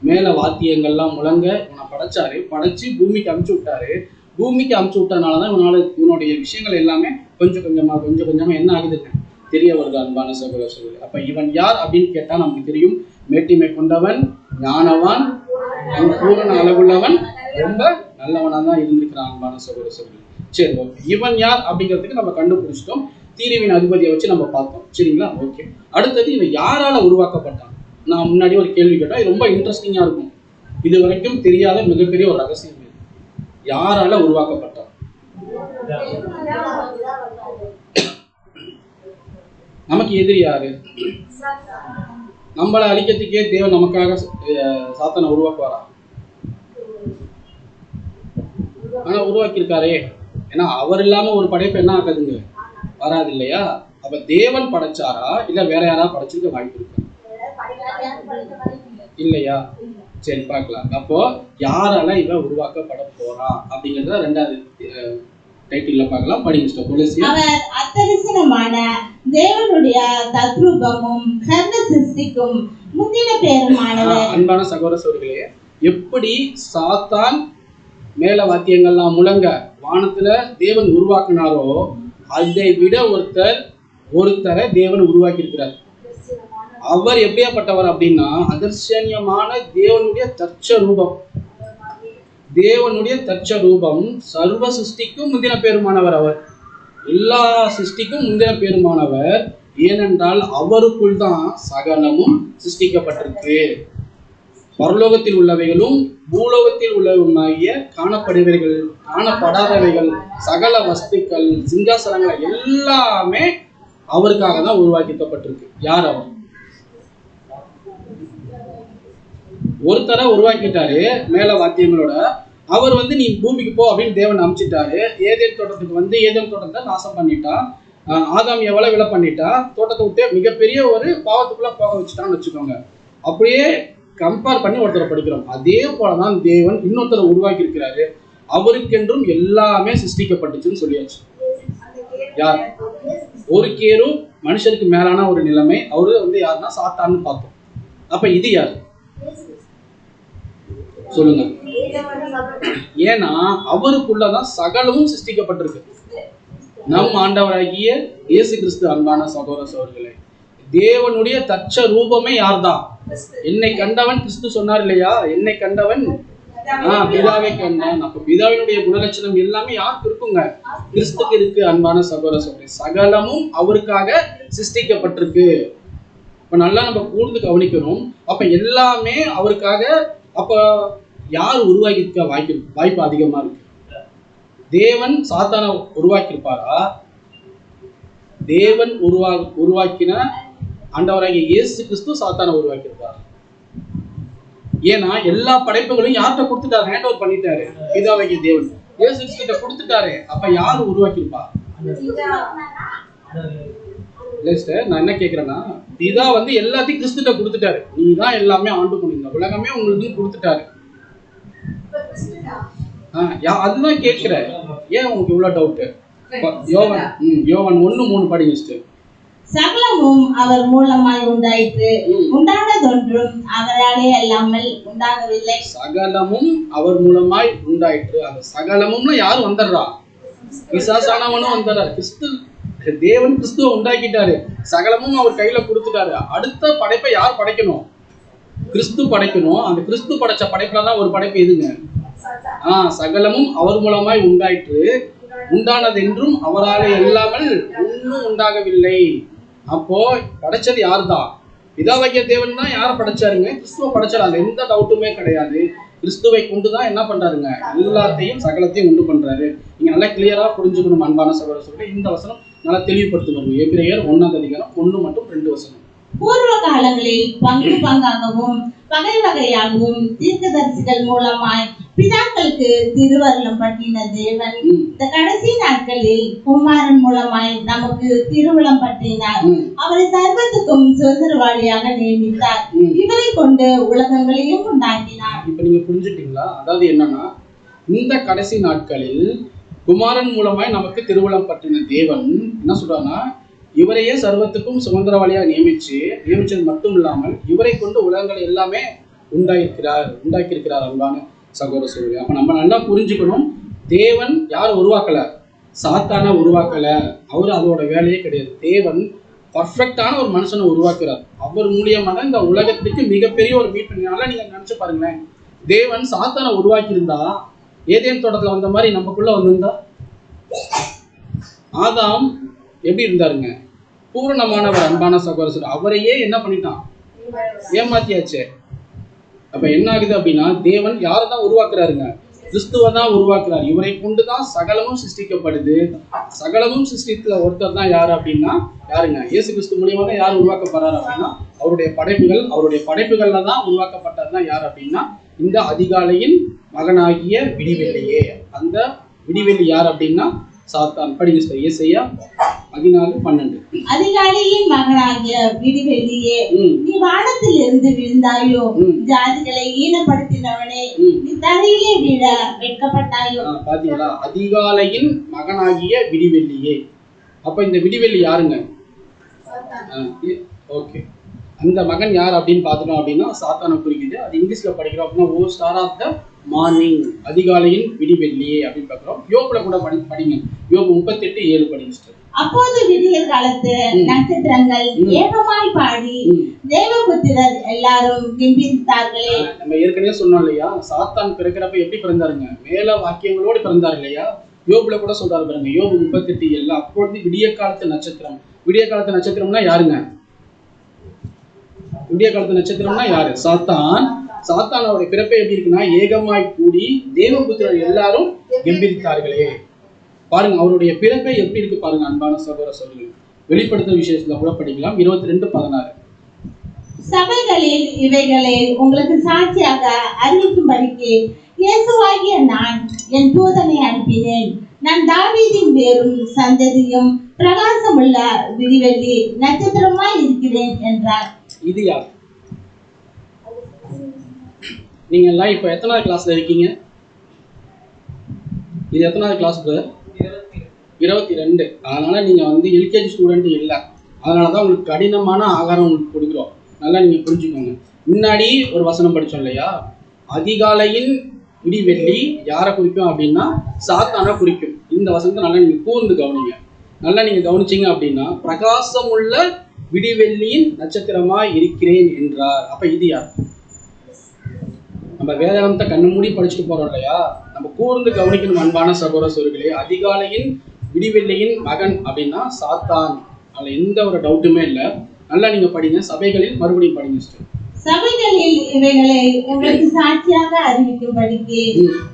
மேல வாத்தியங்கள்லாம் முழங்க இவனை படைச்சாரு. படைச்சு பூமிக்கு அமுச்சு விட்டாரு. பூமிக்கு அமுச்சு விட்டதுனாலதான் இவனுடைய விஷயங்கள் எல்லாமே கொஞ்சம் கொஞ்சமா என்ன ஆகுதுங்க தெரிய வருது. அன்பான சகோதர சகோதரி, அப்ப இவன் யார் அப்படின்னு கேட்டா நமக்கு தெரியும். மேட்டிமை கொண்டவன், ஞானவான், பூரண அழகுள்ளவன், ரொம்ப நல்லவனா தான் இருந்திருக்கிறான். அன்பான சகோதர சகோதரி, சரி ஓகே. இவன் யார் அப்படிங்கிறதுக்கு நம்ம கண்டுபிடிச்சிட்டோம். தீர்வின் அதிபதியை வச்சு நம்ம பார்த்தோம். சரிங்களா? ஓகே. அடுத்தது இவன் யாரால உருவாக்கப்பட்டான்? நான் முன்னாடி ஒரு கேள்வி கேட்டா இது ரொம்ப இன்ட்ரெஸ்டிங்கா இருக்கும். இது வரைக்கும் தெரியாத மிகப்பெரிய ஒரு ரகசியம். யாரால உருவாக்கப்பட்டான்? நமக்கு எதிரி யாரு? நம்மளை அழிக்கிறதுக்கே தேவன் நமக்காக சாத்தானை உருவாக்குவாரா? ஆனா உருவாக்கியிருக்காரே. ஏன்னா அவர் இல்லாம ஒரு படைப்பு என்ன ஆகுதுங்க, வராது இல்லையா? அப்ப தேவன் படைச்சாரா இல்ல வேற யாராவது படைச்சிருக்க வாய்ப்பு இருக்கு இல்லையா? சரி பார்க்கலாம். அப்போ யாரால இவன் உருவாக்கப்பட போறான் அப்படிங்கறத ரெண்டாவது டைட்டில்ல பார்க்கலாம். படிங்க. அவர் அத்தரிசனமான தேவனுடைய தத்ரூபமும் சர்வ சிருஷ்டிக்கும் முந்தின பேருமானவர். அன்பான சகோதர சகோதரிகளே, எப்படி சாத்தான் மேல வாத்தியங்கள்லாம் முழங்க வானத்துல தேவன் உருவாக்குனாரோ அதை விட ஒருத்தரை தேவன் உருவாக்கி இருக்கிறார். அவர் எப்படியாப்பட்டவர் அப்படின்னா அதர்சன்யமான தேவனுடைய தற்சரூபம். தேவனுடைய தற்சரூபம், சர்வ சிருஷ்டிக்கும் முந்தின பேருமானவர். அவர் எல்லா சிருஷ்டிக்கும் முந்தின பேருமானவர். ஏனென்றால் அவருக்குள் தான் சகலமும் சிருஷ்டிக்கப்பட்டிருக்கு. பரலோகத்தில் உள்ளவைகளும் பூலோகத்தில் உள்ளவையுமாகிய காணப்படுபவைகள், காணப்படாதவைகள், சகல வஸ்துக்கள், சிங்காசனங்கள் எல்லாமே அவருக்காக தான் உருவாக்கப்பட்டிருக்கு. யார் அவர்? ஒருத்தரை உருவாக்கிட்டாரு மேல வாத்தியங்களோட. அவர் வந்து நீ பூமிக்கு போ அப்படின்னு தேவன் அனுப்பிச்சிட்டாரு. ஏதேன் தோட்டத்துக்கு வந்து ஏதேன் தோட்டத்தை நாசம் பண்ணிட்டா. ஆதாம் எவ்வளவு விலை பண்ணிட்டா. தோட்டத்தை விட்டு மிகப்பெரிய ஒரு பாவத்துக்குள்ள போக வச்சுட்டான்னு வச்சுக்கோங்க. அப்படியே கம்பேர் பண்ணி ஒருத்தரை படிக்கிறோம். அதே போலதான் தேவன் இன்னொருத்தரை உருவாக்கி இருக்கிறாரு. அவருக்கென்றும் எல்லாமே சிருஷ்டிக்கப்பட்டுச்சுன்னு சொல்லியாச்சு. யார்? ஒரு கேரு மனுஷருக்கு மேலான ஒரு நிலைமை. அவரு வந்து யாருன்னா சாத்தான்னு பார்த்தோம். அப்ப இது யார் சொல்லுங்க? ஏன்னா அவருக்குள்ளதான் சகலமும் சிருஷ்டிக்கப்பட்டிருக்கு. நம் ஆண்டவராகிய இயேசு கிறிஸ்து. அன்பான சகோதர சகோதரிகளே, தேவனுடைய தச்ச ரூபமே யார்தான்? என்னை கண்டவன் கிறிஸ்து சொன்னார் இல்லையா? என்னை கண்டவன் பிதாவை கண்டான். அப்ப பிதாவினுடைய குணலட்சணம் எல்லாமே யாருக்கு இருக்குங்க? கிறிஸ்துக்கு இருக்கு. அன்பான சகோதர சகோதரி, சகலமும் அவருக்காக சிருஷ்டிக்கப்பட்டிருக்கு. இப்ப நல்லா நம்ம கூர்ந்து கவனிக்கணும். அப்ப எல்லாமே அவருக்காக. அப்ப யார் உருவாக்கியிருக்க வாய்ப்பு அதிகமா இருக்கு? தேவன் சாத்தான உருவாக்கியிருப்பாரா? தேவன் உருவாக்கின ஆண்டவராகிய இயேசு கிறிஸ்து சாத்தான உருவாக்கியிருப்பார். ஏன்னா எல்லா படைப்புகளையும் யார்கிட்ட கொடுத்துட்டாரு? ஹேண்ட் ஓவர் பண்ணிட்டாரு. பிதாவாகிய தேவன் இயேசு கிறிஸ்து கொடுத்துட்டாரு. அப்ப யார் உருவாக்கியிருப்பா? நான் என்ன கேக்குறேன்னா, பிதா வந்து எல்லாத்தையும் கிறிஸ்துட்ட கொடுத்துட்டாரு. நீ தான் எல்லாமே ஆண்டு பண்ணுங்க, உலகமே உங்களுக்கு கொடுத்துட்டாரு. அதுதான் கேட்கிறேன். ஏன் உங்களுக்கு இவ்வளவு டவுட்? யோவான் 1:3 படிங்க. சகலமும் அவர் மூலமாய் உண்டாயிற்று, உண்டானதொன்றும் அவராலே அல்லாமல் உண்டாகவில்லை. சகலமும் அவர் மூலமாய் உண்டாயிற்று. அந்த சகலமும்னா யாரு வந்துடுறா? பிசாசானவனும் வந்துடுறாரு. கிறிஸ்து தேவன் கிறிஸ்துவ உண்டாக்கிட்டாரு. சகலமும் அவர் கையில கொடுத்துட்டாரு. அடுத்த படைப்பை யார் படைக்கணும்? கிறிஸ்து படைக்கணும். அந்த கிறிஸ்து படைச்ச படைப்புலதான் ஒரு படைப்பு எதுங்க? சகலமும் அவர் மூலமாய் உண்டாயிற்று, உண்டானதென்றும் அவராலே இல்லாமல் ஒன்னும் உண்டாகவில்லை. அப்போ படைச்சது யாருதான்? பிதாவாகிய தேவன் தான். யாரை படைச்சாருங்க? கிறிஸ்துவ படைச்சாரு. அதுல எந்த டவுட்டுமே கிடையாது. கிறிஸ்துவை கொண்டுதான் என்ன பண்றாருங்க? எல்லாத்தையும் சகலத்தையும் உண்டு பண்றாரு. நீங்க நல்லா கிளியரா புரிஞ்சுக்கணும். அன்பான சகோதரர்களே, இந்த வசனம் நல்லா தெளிவுபடுத்துவாங்க. எபிரேயர் 1:1 மற்றும் 2 வசனம். பூர்வ காலங்களில் பங்கு பங்காகவும் வகை வகையாகவும் தீர்க்கதரிசிகள் மூலமாய் பிதாக்களுக்கு திருவருளம் பற்றின தேவன் இந்த கடைசி நாட்களில் குமாரன் மூலமாய் நமக்கு திருவுளம் பற்றினார். அவரை சர்வத்துக்கும் சுதந்திரவாளியாக நியமித்தார். இவரை கொண்டு உலகங்களையும் உண்டாக்கினார். இப்ப நீங்க புரிஞ்சுட்டீங்களா? அதாவது என்னன்னா, இந்த கடைசி நாட்களில் குமாரன் மூலமாய் நமக்கு திருவுளம் பற்றின தேவன் என்ன சொல்றாங்கன்னா, இவரையே சர்வத்துக்கும் சுதந்திரவாளியாக நியமிச்சது மட்டும் இல்லாமல் இவரை கொண்டு உலகங்களை எல்லாமே உண்டாக்கியிருக்கிறார். அன்பான சகோதர சகோதரி, அப்ப நம்ம நல்லா புரிஞ்சுக்கணும். தேவன் யாரை உருவாக்கல? சாத்தான உருவாக்கல. அவரு அதோட வேலையே கிடையாது. தேவன் பர்ஃபெக்டான ஒரு மனுஷனை உருவாக்குறார். அவர் மூலியமா தான் இந்த உலகத்துக்கு மிகப்பெரிய ஒரு மீட்புனால. நீங்க நினைச்சு பாருங்களேன், தேவன் சாத்தான உருவாக்கி இருந்தா ஏதேன் தோட்டத்துல வந்த மாதிரி நமக்குள்ள வந்திருந்தா, ஆதாம் எப்படி இருந்தாருங்க? பூரணமானவர். அன்பான சகோதரர், அவரையே என்ன பண்ணிட்டான்? ஏமாத்தியாச்சு. அப்ப என்ன ஆகுது அப்படின்னா, தேவன் யாரைதான் உருவாக்குறாருங்க? கிறிஸ்துவ தான் உருவாக்குறாரு. இவரை கொண்டுதான் சகலமும் சிருஷ்டிக்கப்படுது. சகலமும் சிருஷ்டித்துல ஒருத்தர் தான் யாரு அப்படின்னா யாருங்க? இயேசு கிறிஸ்து மூலியமா தான் யார் உருவாக்கப்படுறாரு அப்படின்னா அவருடைய படைப்புகள்ல தான் உருவாக்கப்பட்டதுதான் யார் அப்படின்னா இந்த அதிகாலையின் மகனாகிய விடிவெள்ளியே. அந்த விடிவெள்ளி யார் அப்படின்னா சாத்தான். படிங்க. ஏசாயா 14:12. அதிகாலையின் மகனாகிய விடிவெள்ளியே, நீ வானத்தில் இருந்து விழுந்தாயோ, ஜாதிகளை ஈனப்படுத்தினவனே, நீ தரையிலே விழ வெட்கப்பட்டாயோ. பாத்தீங்களா? அதிகாலையின் மகனாகிய விடிவெள்ளியே. அப்ப இந்த விடிவெள்ளி யாருங்க? ஓகே, அந்த மகன் யார் அப்படின்னு பாத்துட்டோம் அப்படின்னா சாத்தானை குறிக்குது. அது இங்கிலீஷ்ல படிக்கிறோம் அப்படின்னா ஓ ஸ்டார் ஆஃப் த மார்னிங், அதிகாலையின் விடிவெள்ளியே அப்படின்னு பாக்குறோம். யோபுல கூட படிங்க. யோபு 38:7 படிங்க. அப்போது விடியற் காலத்து நட்சத்திரங்கள் ஏகமாய் பாடி தேவபுத்திரர் எல்லாரும் கெம்பீரித்தார்களே. நம்ம ஏற்கனவே சொன்னோம் இல்லையா, சாத்தான் பிறக்கிறப்ப எப்படி பிறந்தாருங்க? மேல வாக்கியங்களோடு பிறந்தாரு இல்லையா? யோபுல கூட சொல்றாரு பாருங்க. யோபு 38:7. அப்பொழுது விடிய காலத்து நட்சத்திரம். விடிய காலத்து நட்சத்திரம்னா யாருங்க? விடிய காலத்து நட்சத்திரம்னா யாரு? சாத்தான். சாத்தானோட பிறப்பை எப்படி இருக்குன்னா, ஏகமாய் கூடி தேவபுத்திரர் எல்லாரும் கெம்பீரித்தார்களே. பாருங்க, அவருடைய பிறப்பை எப்படி இருக்கு பாருங்க. அன்பான சகோதர சகோதரிகள், வெளிப்படுத்த விஷயத்துல கூட படிக்கலாம். 22:16. சபைகளில் இவைகளை உங்களுக்கு சாட்சியாக அறிவிக்கும்படிக்கு இயேசுவாகிய நான் என் தூதனை அனுப்பினேன். நான் தாவீதின் வேரும் சந்ததியும் பிரகாசமுள்ள விடிவெள்ளி நட்சத்திரமாய் இருக்கிறேன் என்றார். இது யார்? நீங்க எல்லாம் இப்ப எத்தனாவது கிளாஸ்ல இருக்கீங்க? இது எத்தனாவது கிளாஸ் பிரதர்? 22. அதனால நீங்க வந்து எல்கேஜி ஸ்டூடெண்ட் இல்லை. அதனாலதான் உங்களுக்கு கடினமான ஆகாரம் உங்களுக்கு கொடுக்குறோம். நல்லா நீங்க புரிஞ்சுக்கோங்க. முன்னாடி ஒரு வசனம் படிச்சோம் இல்லையா? அதிகாலையின் விடிவெள்ளி யாரை குறிக்கும் அப்படின்னா சாத்தானை குறிக்கும். இந்த வசனத்தை நல்லா நீங்க கூர்ந்து கவனிங்க. நல்லா நீங்க கவனிச்சீங்க அப்படின்னா பிரகாசமுள்ள விடிவெள்ளியின் நட்சத்திரமாய் இருக்கிறேன் என்றார். அப்ப இது யார்? நம்ம வேதாகமத்தை கண்ணு மூடி படிச்சுட்டு போறோம் இல்லையா? நம்ம கூர்ந்து கவனிக்கணும் அன்பான சகோதர சகோதரிகளே. அதிகாலையின் விடிவெள்ளியின் மகன் அப்படின்னா சாத்தான். அதுல எந்த ஒரு டவுட்டுமே இல்லை. நல்லா நீங்க படிங்க. சபைகளில் மறுபடியும் படிங்க சிஸ்டர். சபைகளில் இவைகளை உங்களுக்கு சாட்சியாக அறிவிக்கும்படிக்கு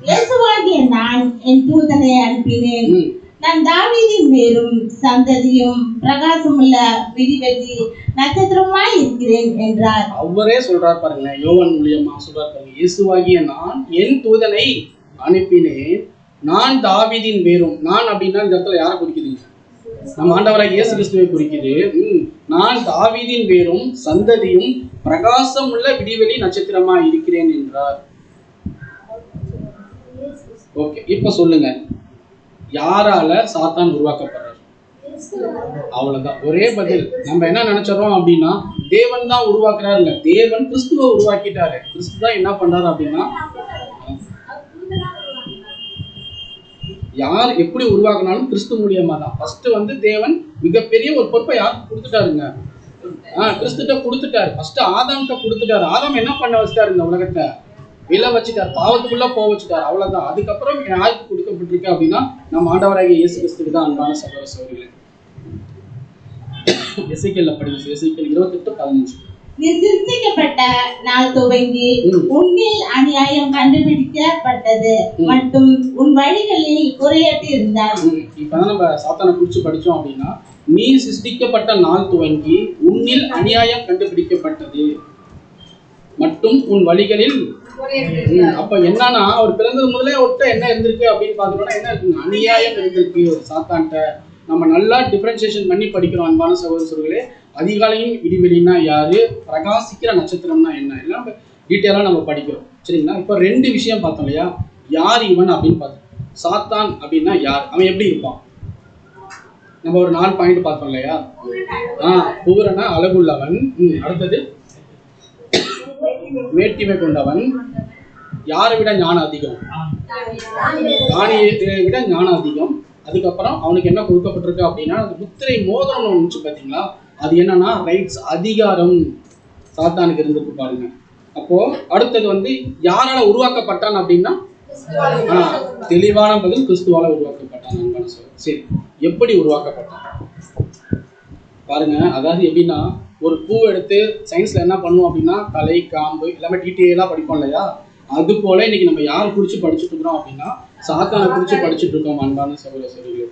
இயேசுவாகிய நான் என் தூதனை அனுப்பினேன். நான் தாவீதின் வேரும் சந்ததியும் பிரகாசமுள்ள விடிவெள்ளி நட்சத்திரமாய் இருக்கிறேன் என்றார். அவரே சொல்றார் பாருங்களேன். யோவான் மூலியமா சொல்றார் பாருங்க. இயேசுவாகிய நான் என் தூதனை அனுப்பினேன். நான் தாவீதின் வேரும். நான் அப்படின்னா இந்த இடத்துல யாரை குறிக்குதுங்க? நம்ம ஆண்டவராகிய இயேசு கிறிஸ்துவை குறிக்குது. நான் தாவீதின் வேரும் சந்ததியும் பிரகாசமுள்ள விடிவெளி நட்சத்திரமா இருக்கிறேன் என்றார். ஓகே, இப்ப சொல்லுங்க, யாரால சாத்தான் உருவாக்கப்படுறார்? அவ்வளவுதான், ஒரே பதில். நம்ம என்ன நினைச்சோம் அப்படின்னா தேவன் தான் உருவாக்குறாரு. இல்ல, தேவன் கிறிஸ்துவை உருவாக்கிட்டாரு. கிறிஸ்து தான் என்ன பண்றாரு அப்படின்னா யார் எப்படி உருவாக்குனாலும் கிறிஸ்து மூலியமா தான். ஃபர்ஸ்ட் வந்து தேவன் மிகப்பெரிய ஒரு பொறுப்பை யாருக்கு கொடுத்துட்டாருங்க? கிறிஸ்துட்ட கொடுத்துட்டாரு. ஃபர்ஸ்ட் ஆதாம்கிட்ட கொடுத்துட்டாரு. ஆதாம் என்ன பண்ண வச்சுட்டாரு? இந்த உலகத்தை விழ வச்சுட்டாரு, பாவத்துக்குள்ள போக வச்சுட்டாரு. அவ்வளவுதான். அதுக்கப்புறம் யாருக்கு கொடுக்கப்பட்டிருக்கு அப்படின்னா நம்ம ஆண்டவராகிய இயேசு கிறிஸ்துக்கு தான். அன்பான சகோதர சகோதரிகளே, எசேக்கியேல் படிங்க. எசேக்கியேல் 28:15. நீ சிருஷ்டிக்கப்பட்ட நாள் துவங்கி உன்னில் அநியாயம் கண்டுபிடிக்கப்பட்டது மற்றும் உன் வழிகளில் குறையற்று இருந்தார். இப்பதான் நம்ம சாத்தானை குறிச்சு படிச்சோம் அப்படின்னா நீ சிருஷ்டிக்கப்பட்ட நாள் துவங்கி உன்னில் அநியாயம் கண்டுபிடிக்கப்பட்டது மற்றும் உன் வழிகளில். அப்ப என்னன்னா அவர் பிறந்தது முதலே ஒருத்த என்ன இருந்திருக்கு அப்படின்னு பாத்தோம்னா என்ன இருக்குங்க? அநியாயம் இருந்திருக்கு சாத்தான்ட்ட. நம்ம நல்லா டிஃபரன்சியேஷன் பண்ணி படிக்கிறோம் அன்பான சகோதர சகோதரிகளே. அதிகாலையின் விடிவெளினா யாரு, பிரகாசிக்கிற நட்சத்திரம்னா என்ன, எல்லாம் டீட்டெயிலாக நம்ம படிக்கிறோம். சரிங்களா? இப்போ 2 விஷயம் பார்த்தோம் இல்லையா? யார் இவன் அப்படின்னு பார்த்தோம். சாத்தான் அப்படின்னா யார், அவன் எப்படி இருப்பான்? நம்ம ஒரு 4 பாயிண்ட் பார்த்தோம் இல்லையா? பூரண அழகுள்ளவன். அடுத்தது மேட்டிமை கொண்டவன். யாரை விட ஞானம் அதிகம்? தானியேலை விட ஞானம் அதிகம். அதுக்கப்புறம் அவனுக்கு என்ன கொடுக்கப்பட்டிருக்கு அப்படின்னா முத்திரை மோதிரம் ஒன்று பார்த்தீங்களா? அது என்னன்னா ரைட்ஸ், அதிகாரம் சாத்தானுக்கு இருந்திருக்கு பாருங்க. அப்போ அடுத்தது வந்து யாரால உருவாக்கப்பட்டான் அப்படின்னா தெளிவான பதில், கிறிஸ்துவால உருவாக்கப்பட்டான். சரி, எப்படி உருவாக்கப்பட்டான் பாருங்க. அதாவது எப்படின்னா ஒரு பூ எடுத்து சயின்ஸ்ல என்ன பண்ணுவோம் அப்படின்னா தலை, காம்பு எல்லாமே டீட்டெயிலா படிப்போம் இல்லையா? அது போல இன்னைக்கு நம்ம யாரை குறிச்சு படிச்சுட்டு இருக்கிறோம் அப்படின்னா சாத்தானை குறிச்சு படிச்சுட்டு இருக்கோம் அன்பான சகோதர சகோதரிகளே.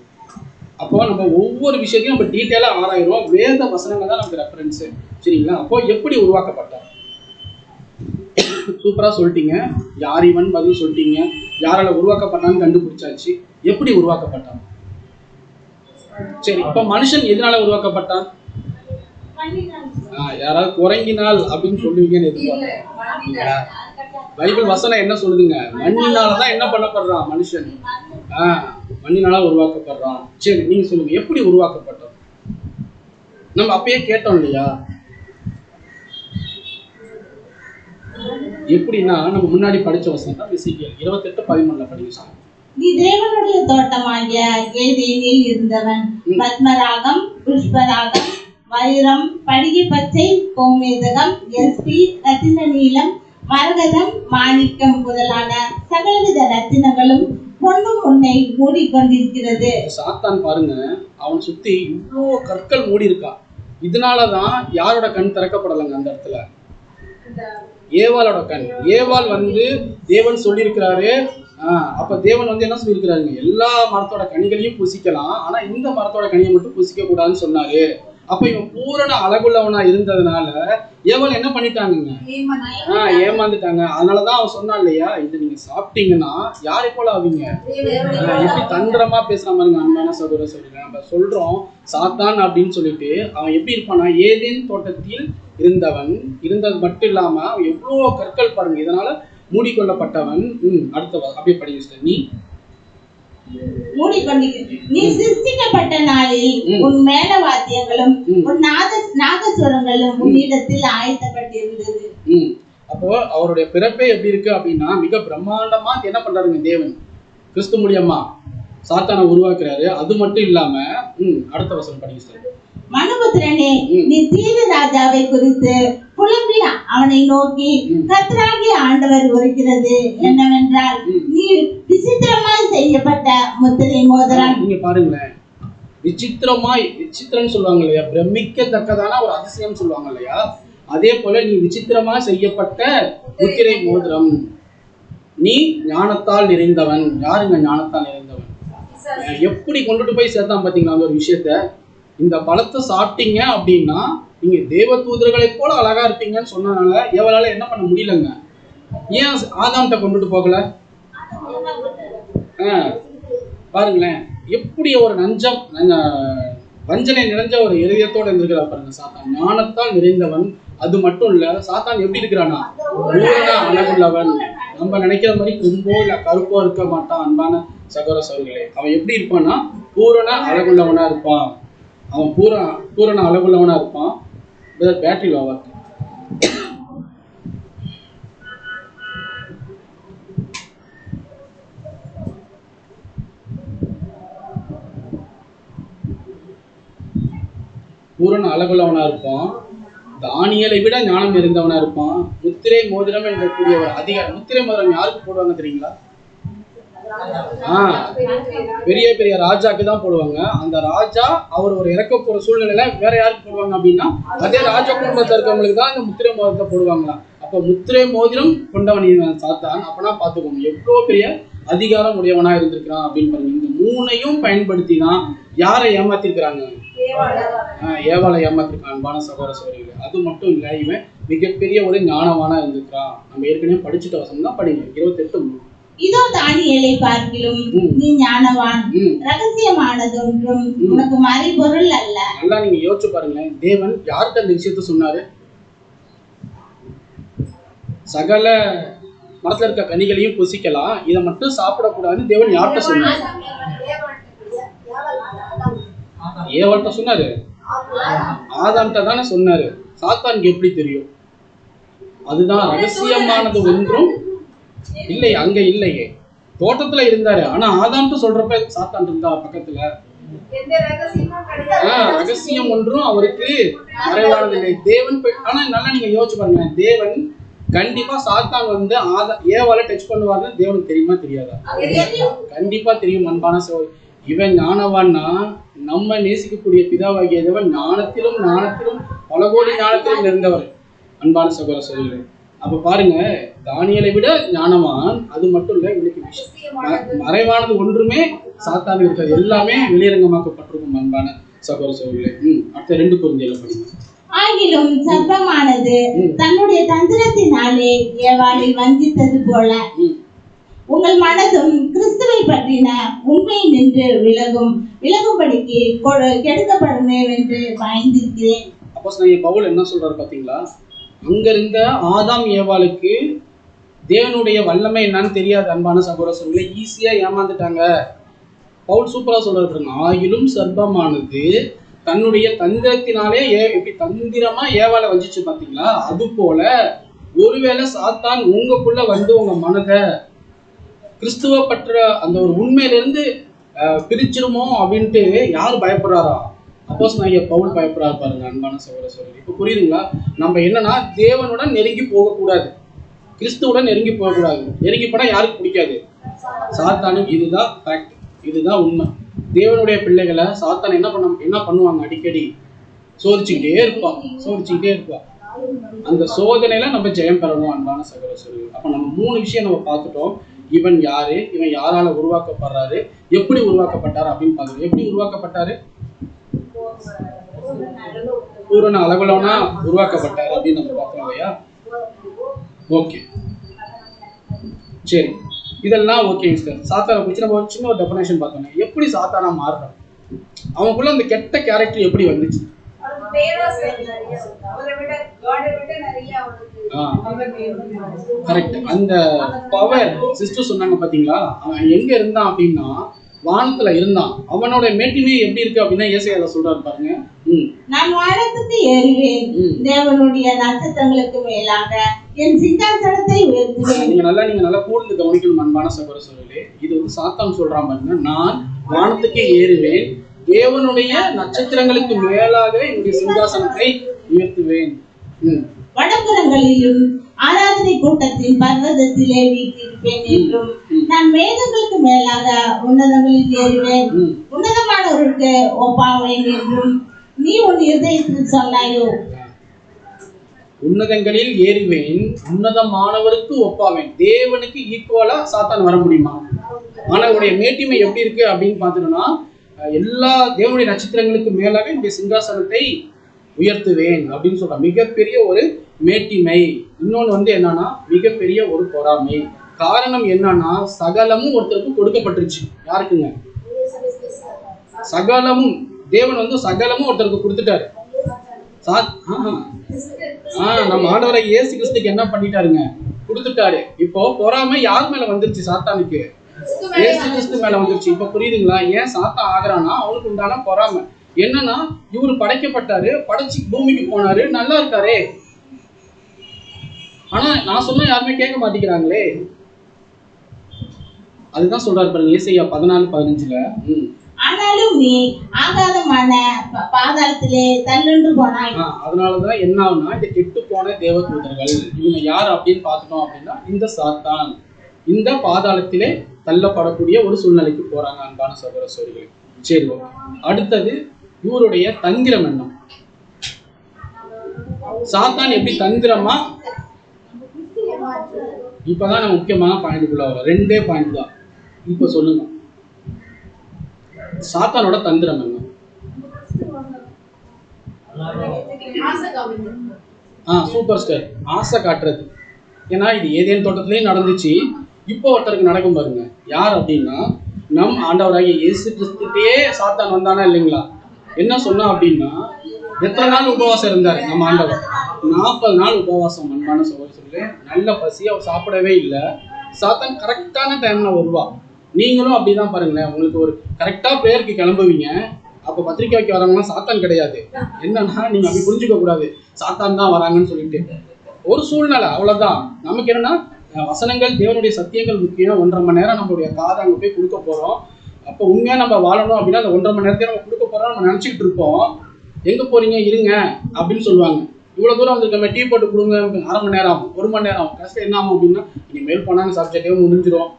அப்போ நம்ம ஒவ்வொரு விஷயத்தையும் நம்ம டீட்டெயிலா ஆராயிரும். வேத வசனங்கள் தான் நமக்கு ரெஃபரன்ஸ். சரிங்களா? அப்போ எப்படி உருவாக்கப்பட்டார்? சூப்பரா சொல்லிட்டீங்க. யார் இவன் பதில் சொல்லிட்டீங்க. யாரால உருவாக்கப்பட்டான்னு கண்டுபிடிச்சாச்சு. எப்படி உருவாக்கப்பட்டான்? சரி, இப்ப மனுஷன் எதனால உருவாக்கப்பட்டான்? யாராவது குரங்கினால் அப்படின்னு சொல்லுவீங்கன்னு எதிர்பார்த்தேன். பைபிள் வசனம் என்ன சொல்லுதுங்க? மண்ணினாலதான் என்ன பண்ணப்படுறான் மனுஷன்? மண்ணினால உருவாக்கப்படுறான். சரி, நீங்க சொல்லுங்க, எப்படி உருவாக்கப்பட்டோம்? நம்ம அப்பயே கேட்டோம் இல்லையா? எப்படின்னா நம்ம முன்னாடி படிச்ச வசனம் தான் எசேக்கியேல் 28:13 படிங்க. நீ தேவனுடைய தோட்டமாகிய ஏதேனில் இருந்தவன். பத்மராகம், புஷ்பராகம், வைரம், படிகை பச்சை, கோமேதகம், எஸ்பி, ரத்தின நீலம், மரகதம், மாணிக்கம் முதலான சகலவித ரத்தினங்களும் பொண்ணும் உன்னை மூடிக்கொண்டிருக்கிறது. சாத்தான் பாருங்க, அவன் சுத்தி இவ்வளோ கற்கள் மூடி இருக்கான். இதனாலதான் யாரோட கண் திறக்கப்படலைங்க அந்த இடத்துல? ஏவாளோட கண். ஏவாள் வந்து தேவன் சொல்லியிருக்கிறாரு. அப்ப தேவன் வந்து என்ன சொல்லியிருக்கிறாருங்க? எல்லா மரத்தோட கனிகளையும் புசிக்கலாம், ஆனா இந்த மரத்தோட கனியை மட்டும் புசிக்க கூடாதுன்னு சொன்னாரு. அப்ப இவன் பூரண அழகுள்ளவனா இருந்ததுனால ஏவாள் என்ன பண்ணிட்டாங்க? ஏமாந்துட்டாங்க. அதனாலதான் அவன் சொன்னான் இல்லையா, இது நீங்க சாப்பிட்டீங்கன்னா யாரை போல ஆவீங்க? எப்படி தந்திரமா பேசுற மாதிரிங்க அன்பான சகோதர சொல்லுங்க. நம்ம சொல்றோம் சாத்தான் அப்படின்னு சொல்லிட்டு, அவன் எப்படி இருப்பானா, ஏதேன் தோட்டத்தில் இருந்தது மட்டும் இல்லாம அவன் எவ்வளவு கற்கள் பாருங்க, இதனால மூடிக்கொள்ளப்பட்டவன். அடுத்த அப்படியே படிங்க. நீ சிருஷ்டிக்கப்பட்ட நாளில் உன் மேளவாத்தியங்களும் உன் நாதஸ்வரங்களும் உன்னிடத்தில் ஆயத்தப்பட்டிருந்தது. அப்போ அவருடைய பிறப்பே எப்படி இருக்கு அப்படின்னா, மிக பிரம்மாண்டமா என்ன பண்றாருங்க தேவன் கிறிஸ்து மூலியமா சாத்தானை உருவாக்குறாரு. அது மட்டும் இல்லாம அடுத்த வசனம் படிங்க. மனுபுத்திரனே, நீ தீரு ராஜாவை குறித்து புலம்பி அவனை நோக்கி, கர்த்தராகிய ஆண்டவர் உரைக்கிறது என்னவென்றால், நீ விசித்திரமாய் செய்யப்பட்ட முத்திரை மோதிரம். நீங்க பாருங்களேன், விசித்திரம் சொல்லுவாங்க இல்லையா, பிரமிக்கத்தக்கதான ஒரு அதிசயம் சொல்லுவாங்க இல்லையா, அதே போல நீ விசித்திரமா செய்யப்பட்ட முத்திரை மோதிரம். நீ ஞானத்தால் நிறைந்தவன். யாருங்க ஞானத்தால் நிறைந்தவன்? எப்படி கொண்டுட்டு போய் சேர்த்தான் பாத்தீங்களா அந்த ஒரு விஷயத்த. இந்த பழத்தை சாப்பிட்டீங்க அப்படின்னா நீங்க தேவ தூதர்களை போல அழகா இருப்பீங்கன்னு சொன்னதுனால எவளால என்ன பண்ண முடியலங்க. ஏன் ஆதாம்கிட்ட கொண்டுட்டு போகல? பாருங்களேன், எப்படி ஒரு வஞ்சனை நிறைஞ்ச ஒரு இதயத்தோட இருந்திருக்கிறா பாருங்க சாத்தான். ஞானத்தால் நிறைந்தவன். அது மட்டும் இல்ல, சாத்தான் எப்படி இருக்கிறானா, பூரண அழகுள்ளவன். நம்ம நினைக்கிற மாதிரி கும்போ இல்ல கருப்போ இருக்க மாட்டான். அன்பான சகோதர சகோதரிகளே, அவன் எப்படி இருப்பான்னா பூரண அழகுள்ளவனா இருப்பான். அவன் பூரண அழகுள்ளவனா இருப்பான். பேட்டரி லோவா இருக்கு. பூரண அழகுள்ளவனா இருப்பான். தானியலை விட ஞானம் இருந்தவனா இருப்பான். முத்திரை மோதிரம் என்றக்கூடிய ஒரு அதிகாரம். முத்திரை மோதிரம் யாருக்கு போடுவாங்க தெரியுங்களா? பெரிய பெரிய ராஜாக்கு தான் போடுவாங்க. அந்த ராஜா அவர் ஒரு இறக்க போற சூழ்நிலையில வேற யாருக்கு போடுவாங்க அப்படின்னா, அதே ராஜ குடும்பத்தில் இருக்கவங்களுக்கு தான் இந்த முத்திரை மோதிரத்தை போடுவாங்களா. அப்ப முத்திரை மோதிரம் கொண்டவன் சாத்தான். அப்பனா பாத்துக்கோங்க எவ்வளவு பெரிய அதிகாரம் உடையவனா இருந்திருக்கிறான் அப்படின்னு பாருங்க. இந்த மூணையும் பயன்படுத்தி தான் யாரை ஏமாத்திருக்கிறாங்க? ஏவாளை ஏமாத்திருக்கான். அன்பான சகோதர சகோதரிகளே, அது மட்டும் இல்ல, இவன் மிகப்பெரிய ஒரு ஞானவானா இருந்திருக்கிறான். நம்ம ஏற்கனவே படிச்சுட்ட வசனம் தான் படிங்க. 28. இதோ தானியேலை பார்க்கிலும் நீ ஞானவான், ரகசியமானதொன்றும் உனக்கு மறைபொருள் அல்ல. நல்லா நீங்க யோசிச்சு பாருங்களேன், தேவன் யார்கிட்ட அந்த விஷயத்த சொன்னாரு? சகல மரத்துல இருக்க கனிகளையும் புசிக்கலாம், இதை மட்டும் சாப்பிடக்கூடாதுன்னு தேவன் யார்கிட்ட சொன்னாரு? ஏவாள்கிட்ட சொன்னாரு. ஆதாம்கிட்ட தானே சொன்னாரு. சாத்தானுக்கு எப்படி தெரியும்? அதுதான் ரகசியமானது ஒன்றும் இல்லை. அங்க இல்லையே, தோட்டத்துல இருந்தாரு. ஆனா ஆதாம்ட்டு சொல்றப்ப சாத்தான் இருந்தா பக்கத்துல. ரகசியம் ஒன்றும் அவருக்கு மறைவானதில்லை. தேவன் ஆனா நல்லா நீங்க யோசிச்சு பாருங்க, தேவன் கண்டிப்பா சாத்தான் வந்து ஏவாளை டச் பண்ணுவாருன்னு தேவனுக்கு தெரியுமா தெரியாதா? கண்டிப்பா தெரியும். அன்பான சகோதரி, இவன் ஞானவான்னா நம்ம நேசிக்கக்கூடிய பிதாவாகிய தேவன் ஞானத்திலும் பல கோடி ஞானத்திலும் நிறைந்தவர். அன்பான சகோதர சகோதரிகளே, அப்ப பாருங்க, தானியலை விட ஞானவான். அது மட்டும் இல்ல, இவனுக்கு மறைவானது ஒன்றுமே சாத்தான் இருக்காது. எல்லாமே வெளியரங்கமாக்கப்பட்டிருக்கும். அன்பான சகோதர சகோதரிகளே, அடுத்த 2 கொரிந்தியர்ல படிங்க. ஆகிலும் சர்ப்பமானது தன்னுடைய தந்திரத்தினாலே ஏவாளை வஞ்சித்தது போல உங்கள் மனதும் கிறிஸ்துவை பற்றின உண்மை நின்று விலகும்படிக்கு கெடுக்கப்படுமே என்று பயந்திருக்கிறேன். அப்போஸ்தலன் பவுல் என்ன சொல்றாரு பாத்தீங்களா? அங்க இருந்த ஆதாம் ஏவாளுக்கு தேவனுடைய வல்லமை என்னன்னு தெரியாது. அன்பான சகோதர சகோதரிகளே, ஈஸியா ஏமாந்துட்டாங்க. பவுல் சூப்பரா சொல்றாரு, ஆகிலும் சர்ப்பமானது தன்னுடைய தந்திரத்தினாலே எப்படி தந்திரமா ஏவாளை வஞ்சிச்சு பாத்தீங்களா? அது போல ஒருவேளை சாத்தான் உங்களுக்குள்ள வந்து உங்க மனதை கிறிஸ்துவ பற்ற அந்த ஒரு உண்மையிலிருந்து பிரிச்சிருமோ அப்படின்ட்டு யாரு பயப்படுறாரா? அப்போஸ்தலன் பவுல் பயப்படுறாரு பாருங்க. அன்பான சகோதர சகோதரி, இப்ப புரியுதுங்களா? நம்ம என்னன்னா தேவனுடன் நெருங்கி போகக்கூடாது, கிறிஸ்துவுடன் நெருங்கி போகக்கூடாது. நெருங்கி போனா யாருக்கு பிடிக்காது? சாத்தானும். இதுதான் ஃபேக்ட், இதுதான் உண்மை. தேவனுடைய பிள்ளைகளை சாத்தான் என்ன பண்ணுவாங்க? அடிக்கடி சோதிச்சுக்கிட்டே இருப்பான். அந்த சோதனையில நம்ம ஜெயம் பெறணும். அன்பான சகோதர சகோதரி, அப்ப நம்ம 3 விஷயம் நம்ம பார்த்துட்டோம். இவன் யாரு, இவன் யாரால உருவாக்கப்படுறாரு, எப்படி உருவாக்கப்பட்டாரு அப்படின்னு பாக்குறோம். எப்படி உருவாக்கப்பட்டாரு? பூரண அளவுலனா உருவாக்கப்பட்டார் அப்படின்னு நம்ம பார்த்தோம் இல்லையா? ஓகே, சரி, இதெல்லாம் ஓகே சார். சாத்தானை குறித்து நம்ம சின்ன ஒரு டெஃபினேஷன் பார்த்தோம். எப்படி சாத்தானா மாறுறான், அவனுக்குள்ள அந்த கெட்ட கேரக்டர் எப்படி வந்துச்சு? கரெக்ட். அந்த பவர் சிஸ்டர் சொன்னாங்க பாத்தீங்களா, அவன் எங்க இருந்தான் அப்படின்னா வானத்துல இருந்தான். அவனோட மேட்டிமே எப்படி இருக்கு அப்படின்னா ஏசாயால சொல்றாரு பாருங்க, நான் வானத்துக்கு ஏறுவேன், தேவனுடைய நட்சத்திரங்களுக்கு மேலாக என் சிங்காசனத்தை உயர்த்துவேன். நீங்க நல்லா கூர்ந்து கவனிக்கணும் அன்பான சகோதர சகோதரிகளே. இது வந்து சாத்தான் சொல்றான் பாருங்க, நான் வானத்துக்கு ஏறுவேன், தேவனுடைய நட்சத்திரங்களுக்கு மேலாக என்னுடைய சிங்காசனத்தை உயர்த்துவேன். வடபுறங்களிலும் ஆராதனை கூட்டத்தின் பர்வதத்திலே வீற்றிருப்பேன் என்றும், நான் மேகங்களுக்கு மேலாக உன்னதங்களில் ஏறுவேன், உன்னதமானவருக்கு ஒப்பாவேன் என்றும் நீ உன் இதயத்தில் சொன்னாயோ. உன்னதங்களில் ஏறுவேன், உன்னதமானவருக்கு ஒப்பாவேன். தேவனுக்கு ஈக்குவலா சாத்தான் வர முடியுமா? ஆனவருடைய மேட்டிமை எப்படி இருக்கு அப்படின்னு பாத்தீங்கன்னா, எல்லா தேவனுடைய நட்சத்திரங்களுக்கு மேலாக என்னுடைய சிங்காசனத்தை உயர்த்துவேன் அப்படின்னு சொல்றான். மிகப்பெரிய ஒரு மேட்டிமை. இன்னொன்னு வந்து என்னன்னா மிகப்பெரிய ஒரு பொறாமை. காரணம் என்னன்னா சகலமும் ஒருத்தருக்கு கொடுக்கப்பட்டுருச்சு. யாருக்குங்க? சகலமும். தேவன் வந்து சகலமும் ஒருத்தருக்கு கொடுத்துட்டாரு. நம்ம ஆண்டவரை இயேசு கிறிஸ்துக்கு என்ன பண்ணிட்டாருங்க? கொடுத்துட்டாரு. இப்போ பொறாமை யார் மேல வந்துருச்சு? சாத்தானுக்கு. இயேசு கிறிஸ்து மேல வந்துருச்சு. இப்ப புரியுதுங்களா ஏன் சாத்தான் ஆகுறான்னா? அவனுக்கு உண்டான பொறாமை என்னன்னா, இவரு படைக்கப்பட்டாரு, படைச்சு பூமிக்கு போனாரு, நல்லா இருக்காரே, ஆனா நான் சொன்னா யாருமே கேட்க மாட்டேங்கிறாங்களே. அதுதான் சொல்றாரு பாருங்க ஏசாயா 14:15. ஆனாலும் நீ ஆகாதமான பாதாளத்திலே தள்ளுண்டு போனாய். அதனாலதான் என்ன ஆகுனா, இந்த கெட்டு போன தேவதூதர்கள் இவங்க யார் அப்படின்னு பார்த்துட்டோம் அப்படின்னா இந்த சாத்தான் இந்த பாதாளத்திலே தள்ளப்படக்கூடிய ஒரு சூழ்நிலைக்கு போறாங்க அன்பான சகோதர சகோதரிகளே. சரி, அடுத்தது இவருடைய தந்திரம் என்ன? சாத்தான் எப்படி தந்திரமா? இப்பதான் நம்ம முக்கியமான பாயிண்ட்குள்ள வரோம். 2 பாயிண்ட் தான். இப்ப சொல்லுங்க, சாத்தானோட தந்திரம் என்ன? சூப்பர் ஸ்டார், ஆசை காட்டுறது. ஏன்னா இது ஏதேன் தோட்டத்திலேயே நடந்துச்சு, இப்போ ஒருத்தருக்கு நடக்கும் பாருங்க. யார் அப்படின்னா நம் ஆண்டவராகிய இயேசு கிறிஸ்துக்கே சாத்தான் வந்தானா இல்லைங்களா? என்ன சொன்னா அப்படின்னா, எத்தனை நாள் உபவாசம் இருந்தாரு நம்ம ஆண்டவர்? 40 நாள் உபவாசம். அன்பான சகோதரர்களே, நல்ல பசி, அவர் சாப்பிடவே இல்லை. சாத்தான் கரெக்டான டைம்ல வருவா. நீங்களும் அப்படிதான் பாருங்களேன். உங்களுக்கு ஒரு கரெக்டா பிரேயருக்கு கிளம்புவீங்க, அப்ப பத்திரிக்கை வைக்க வராங்கன்னா சாத்தான் கிடையாது. என்னன்னா நீங்க அப்படி புரிஞ்சுக்க கூடாது, சாத்தான் தான் வராங்கன்னு சொல்லிட்டு. ஒரு சூழ்நிலை, அவ்வளவுதான். நமக்கு என்னன்னா வசனங்கள் தேவனுடைய சத்தியங்கள் முக்கியம். 1.5 மணி நேரம் நம்மளுடைய காதை அங்கே போய் கொடுக்க போறோம். அப்போ உண்மையா நம்ம வாழணும் அப்படின்னா அந்த 1.5 மணி நேரத்தை நம்ம கொடுக்க போறோம் நம்ம நினைச்சுக்கிட்டு இருப்போம். எங்க போறீங்க இருங்க அப்படின்னு சொல்லுவாங்க. இவ்வளவு தூரம் வந்துருக்கோம், டீ போட்டு கொடுங்க, 1/2 மணி நேரம் ஆகும், 1 மணி நேரம் ஆகும். கஷ்டம் என்ன ஆகும் அப்படின்னா இனிமேல் போனாங்க சப்ஜெக்டே முடிஞ்சிடும்.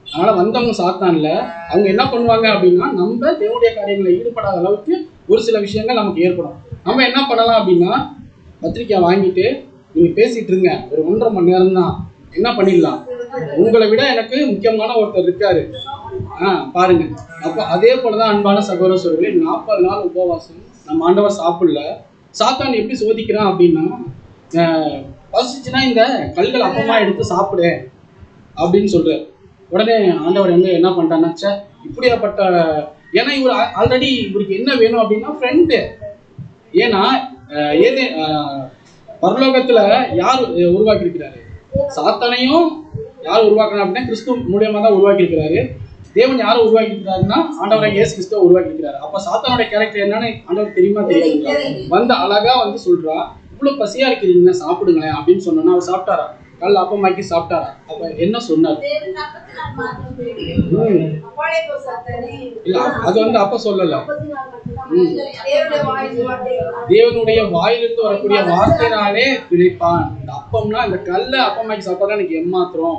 அதனால வந்தவங்க சாத்தான்ல அவங்க என்ன பண்ணுவாங்க அப்படின்னா, நம்ம தேவனுடைய காரியங்களை ஈடுபடாத அளவுக்கு ஒரு சில விஷயங்கள் நமக்கு ஏற்படும். நம்ம என்ன பண்ணலாம் அப்படின்னா, பத்திரிக்கை வாங்கிட்டு நீங்க பேசிட்டு இருங்க, ஒரு 1.5 மணி நேரம் தான், என்ன பண்ணிடலாம், உங்களை விட எனக்கு முக்கியமான ஒருத்தர் இருக்காரு பாருங்க. அப்ப அதே போலதான் அன்பான சகோதர சகோதரிகளே, 40 நாள் உபவாசம் நம்ம ஆண்டவர் சாப்பிடல. சாத்தான் எப்படி சோதிக்கிறான் அப்படின்னா, பசிச்சுன்னா இந்த கல்கள் அப்பமா எடுத்து சாப்பிடு அப்படின்னு சொல்றாரு. உடனே ஆண்டவர் வந்து என்ன பண்றான்னா, இப்படியாப்பட்ட, ஏன்னா இவர் ஆல்ரெடி இவருக்கு என்ன வேணும் அப்படின்னா ஃப்ரெண்டு. ஏன்னா ஏதே பரலோகத்துல யார் உருவாக்கி இருக்கிறாரு? சாத்தானையும் யார் உருவாக்கணும் அப்படின்னா கிறிஸ்து மூலியமா தான் உருவாக்கி இருக்கிறாரு. தேவன் யாரும் உருவாக்கி இருக்கிறாருன்னா ஆண்டவரை இயேசு கிறிஸ்துவ உருவாக்கி இருக்கிறாரு. அப்ப சாத்தானோட கேரக்டர் என்னன்னு ஆண்டவர் தெரியுமா தெரியாது? வந்து அழகா வந்து சொல்றா, இவ்வளவு பசியா இருக்கிறீங்க சாப்பிடுங்களேன் அப்படின்னு சொன்னா அவர் சாப்பிட்டாரா? கல் அப்பமாக்கி சாப்பிட்டாரா? அப்ப என்ன சொன்னார்? இல்ல, அது வந்து அப்ப சொல்லல. தேவனுடைய வாயிலிருந்து வரக்கூடிய வார்த்தையினாலே பிழைப்பான். இந்த அப்பம்னா இந்த கல்ல அப்பமாக்கி சாப்பிட்டா எனக்கு ஏமாத்திரம்.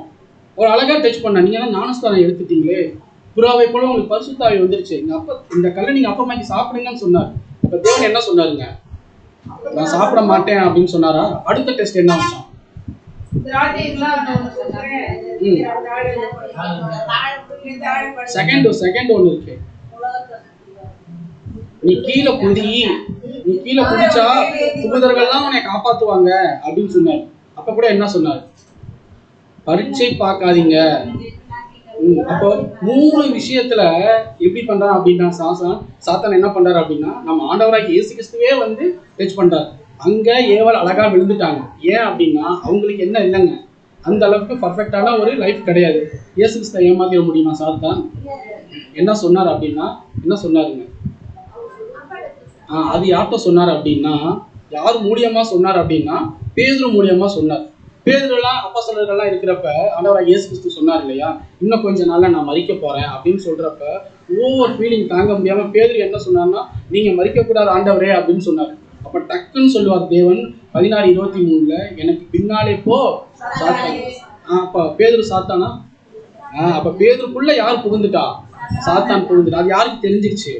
ஒரு அழகா டச் பண்ண. நீங்க தான் ஞானஸ்தானம் எடுத்துட்டீங்களே, புறாவை போல உங்களுக்கு பரிசுத்தாவி வந்துருச்சு, இந்த கல்லை நீங்க அப்பமாக்கி சாப்பிடுங்கன்னு சொன்னார். இப்ப தேவன் என்ன சொன்னாருங்க? நான் சாப்பிட மாட்டேன் அப்படின்னு சொன்னாரா? அடுத்த டெஸ்ட் என்ன ஆச்சு? செகண்ட் ஒண்ணு இருக்கு. நீ கீழே குதி, நீ கீழே குதிச்சா தூதர்கள்லாம் உன்னை காப்பாத்துவாங்க அப்படின்னு சொன்னார். அப்ப கூட என்ன சொன்னார்? பரீட்சை பார்க்காதீங்க. அப்போ 3 விஷயத்துல எப்படி பண்றான் அப்படின்னா சாத்தான் என்ன பண்றாரு அப்படின்னா நம்ம ஆண்டவராக இயேசு கிறிஸ்துவே வந்து டச் பண்றாரு. அங்க ஏவல் அழகா விழுந்துட்டாங்க. ஏன் அப்படின்னா அவங்களுக்கு என்ன இல்லைங்க, அந்த அளவுக்கு பர்ஃபெக்டான ஒரு லைஃப் கிடையாது. இயேசு கிறிஸ்துவை ஏமாத்திட முடியுமா சாத்தான்? என்ன சொன்னார் அப்படின்னா என்ன சொன்னாருங்க? அது யார்கிட்ட சொன்னார் அப்படின்னா, யார் மூலியமா சொன்னார் அப்படின்னா பேதுரு மூலியமா சொன்னார். பேதுருலாம் அப்போஸ்தலர்கள்லாம் இருக்கிறப்ப ஆண்டவராக இயேசு கிறிஸ்து சொன்னார் இல்லையா, இன்னும் கொஞ்ச நாள்ல நான் மரிக்க போறேன் அப்படின்னு சொல்றப்ப ஓவர் ஃபீலிங் தாங்க முடியாம பேதுரு என்ன சொன்னார்னா, நீங்க மரிக்க கூடாது ஆண்டவரே அப்படின்னு சொன்னார். அப்ப டக்குன்னு சொல்லுவார் தேவன் 16:23 எனக்கு பின்னாலே போ சாத்தான். அப்ப பேதுரு சாத்தானா? அப்ப பேதுருக்குள்ள யார் புகுந்துட்டா? சாத்தான் புகுந்துட்டா. அது யாருக்கு தெரிஞ்சிருச்சு?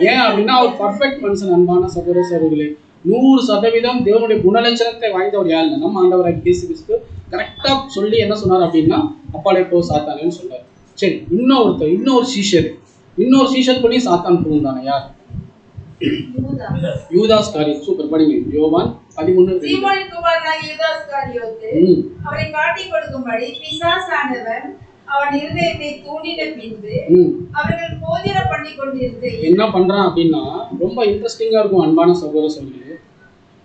ஏன் அப்படின்னா அவர் பர்ஃபெக்ட் மனுஷன். அன்பான சகோதர சகோதரிகளே, 100% தேவனுடைய குணலட்சணத்தை வாய்ந்தவர் யாருங்க? நம்ம ஆண்டவராக இயேசு கிறிஸ்து கரெக்டா சொல்லி என்ன சொன்னார் அப்படின்னா அப்பாலே போ சாத்தானேன்னு சொன்னார். சரி, இன்னொரு சீஷர் பண்ணி சாத்தான் புகுந்தானே யார்? யூதாஸ் காரியத். சூப்பர், படிங்க. யோவான் 13. சீமோனின் குமாரனாகிய யூதாஸ் காரியோத்து அவரை காட்டிக் கொடுக்கும்படி பிசாசானவன் அவன் இருதயத்தை தூண்டின பின்பு அவர்கள் போதனை பண்ணி கொண்டிருந்து என்ன பண்றான் அப்படின்னா ரொம்ப இன்ட்ரெஸ்டிங்கா இருக்கும். அன்பான சகோதர சகோதரிகளே,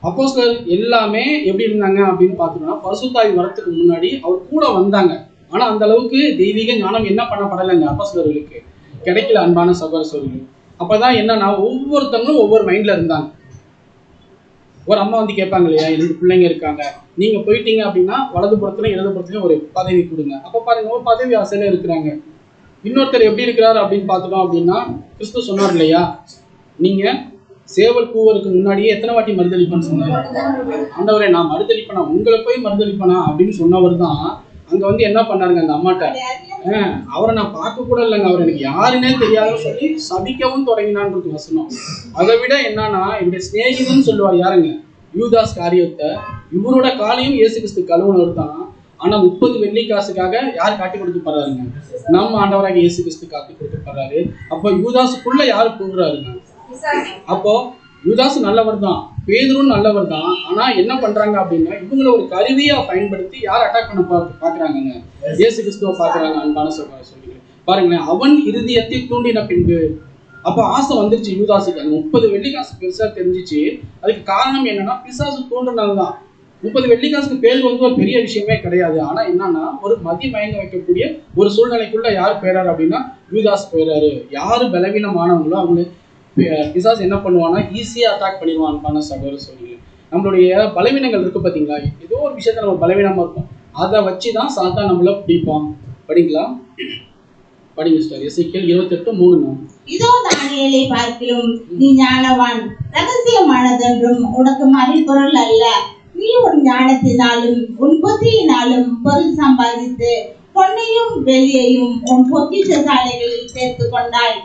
அப்போஸ்தலர் எல்லாமே எப்படி இருந்தாங்க அப்படின்னு பார்த்தோம்னா பரிசுத்தாவி வரத்துக்கு முன்னாடி அவர் கூட வந்தாங்க. ஆனா அந்த அளவுக்கு தெய்வீக ஞானம் என்ன பண்ணப்படலைங்க அப்போஸ்தலர்களுக்கு கிடைக்கல. அன்பான சகோதர சகோதரிகளே, அப்பதான் என்னன்னா ஒவ்வொருத்தவங்களும் ஒவ்வொரு மைண்ட்ல இருந்தாங்க. ஒரு அம்மா வந்து கேட்பாங்க இல்லையா, 2 பிள்ளைங்க இருக்காங்க, நீங்க போயிட்டீங்க அப்படின்னா வலது புறத்துலயும் இடது புறத்துலயும் ஒரு பதவி கொடுங்க. அப்ப பாருங்க, ஒரு பதவி ஆசையில இருக்கிறாங்க. இன்னொருத்தர் எப்படி இருக்கிறாரு அப்படின்னு பார்த்துட்டோம் அப்படின்னா, கிறிஸ்து சொன்னார் இல்லையா, நீங்க சேவல் கூவருக்கு முன்னாடியே எத்தனை வாட்டி மறுதளிப்பேன்னு சொன்னார். ஆண்டவரே நான் மறுதளிப்பேனா, உங்களை போய் மறுதளிப்பேனா அப்படின்னு சொன்னவர் தான் அங்க வந்து என்ன பண்ணாருங்க அந்த அம்மாட்ட, அவரை நான் பார்க்க கூட இல்லைங்க, அவர் எனக்கு யாருன்னே தெரியாதுன்னு சொல்லி சபிக்கவும் தொடங்கினான்னு இருக்கு வசனம். அதை விட என்னன்னா என்னுடைய சிநேகிதன்னு சொல்லுவார் யாருங்க? யூதாஸ் காரியத்தை. இவரோட காலையும் இயேசு கிறிஸ்து கழுவுனவர் தான். ஆனா 30 வெள்ளி காசுக்காக யார் காட்டி கொடுத்து போறாருங்க? நம்ம ஆண்டவராக இயேசு கிறிஸ்து காட்டி கொடுத்து போறாரு. அப்போ யூதாஸுக்குள்ள யாரு போடுறாருங்க? அப்போ யூதாஸ் நல்லவர் தான், பேதுரும் நல்லவர் தான். ஆனா என்ன பண்றாங்க அப்படின்னா இவங்களை ஒரு கருவியா பயன்படுத்தி யார் அட்டாக் பண்ண பாக்குறாங்க? இயேசு கிறிஸ்துவ பாக்குறாங்க. அன்பான சொல்லுங்க பாருங்களேன், அவன் இருதயத்தை தூண்டின பின்பு அப்ப ஆசை வந்துருச்சு யூதாஸுக்கு. அந்த 30 வெள்ளி காசு பெருசா தெரிஞ்சிச்சு. அதுக்கு காரணம் என்னன்னா பிசாசு தூண்டுனதுதான். 30 வெள்ளி காசுக்கு பேர் வந்து ஒரு பெரிய விஷயமே கிடையாது. ஆனா என்னன்னா ஒரு மதி மயங்க வைக்கக்கூடிய ஒரு சூழ்நிலைக்குள்ள யார் போயிறாரு அப்படின்னா யூதாஸ் போயிறாரு. யாரு பலவீனமானவங்களோ அவங்க பிசாசு என்ன பண்ணுவான்னா ஈஸியா அட்டாக் பண்ணிடுவான். பண்ண சகோதர சொல்லுங்க, நம்மளுடைய பலவீனங்கள் இருக்கு பாத்தீங்களா, ஏதோ ஒரு விஷயத்த நம்ம பலவீனமா இருக்கும், அதை வச்சுதான் சாத்தான் நம்மள பிடிப்பான். படிக்கலாம், படிங்க சிஸ்டர். எசேக்கியேல் 28:3. இதோ தானியேலை பார்க்கிலும் நீ ஞானவான், ரகசியமானதென்றும் உனக்கு மறைபொருள் அல்ல. நீ உன் ஞானத்தினாலும் உன் புத்தியினாலும் பொருள் சம்பாதித்து பொன்னையும் வெள்ளியையும் உன் பொக்கிஷ சாலைகளில் சேர்த்து கொண்டாய்.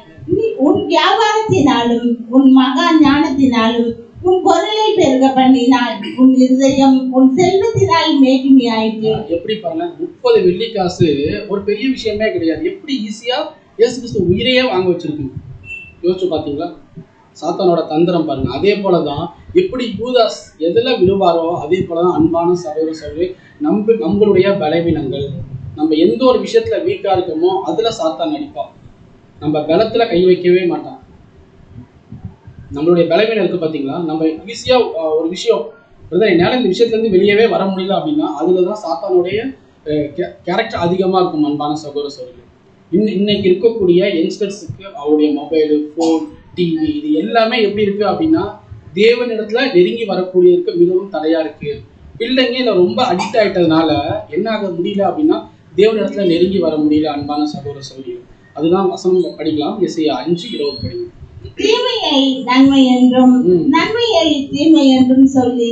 உன் வியாபாரத்தினாலும் உன் மகா ஞானத்தினாலும் உன் பொருளை பெருக பண்ணினாய். உன் இருதயம் உன் செல்வத்தினால் மேன்மையாயிற்று. எப்படி பாருங்க, 30 வெள்ளி காசு ஒரு பெரிய விஷயமே கிடையாது. எப்படி ஈஸியா இயேசு கிறிஸ்து உயிரையே வாங்க வச்சிருக்கு. யோசிச்சு பாத்தீங்களா சாத்தானோட தந்திரம் பாருங்க. அதே போலதான் எப்படி யூதாஸ் எதுல விழுவாரோ அதே போலதான் அன்பான சகோதர சகோதரி நம்மளுடைய பலவீனங்கள், நம்ம எந்த ஒரு விஷயத்துல வீக்கா இருக்கோமோ அதுல சாத்தான் நடிப்பான். நம்ம பலத்துல கை வைக்கவே மாட்டான். நம்மளுடைய பலவீனம் இருக்கு பாத்தீங்களா, நம்ம ஈஸியா ஒரு விஷயம் என்னால இந்த விஷயத்துல இருந்து வெளியவே வர முடியல அப்படின்னா அதுலதான் சாத்தானுடைய கேரக்டர் அதிகமா இருக்கும். அன்பான சகோதர சகோதரி, இன்னைக்கு இருக்கக்கூடிய யங்ஸ்டர்ஸுக்கு அவருடைய மொபைலு, போன், டிவி இது எல்லாமே எப்படி இருக்கு அப்படின்னா தேவனிடத்துல நெருங்கி வரக்கூடியதுக்கு மிகவும் தடையா இருக்கு. பிள்ளைங்க இதை ரொம்ப அடிக்ட் ஆயிட்டதுனால என்ன ஆக முடியல அப்படின்னா தேவனிடத்துல நெருங்கி வர முடியல. அன்பான சகோதர சகோதரி, அதுதான் வசனம் படிக்கலாம். எசேயா 5:20 படிங்க. தீமையை நன்மை என்றும் நன்மையை தீமை என்றும் சொல்லி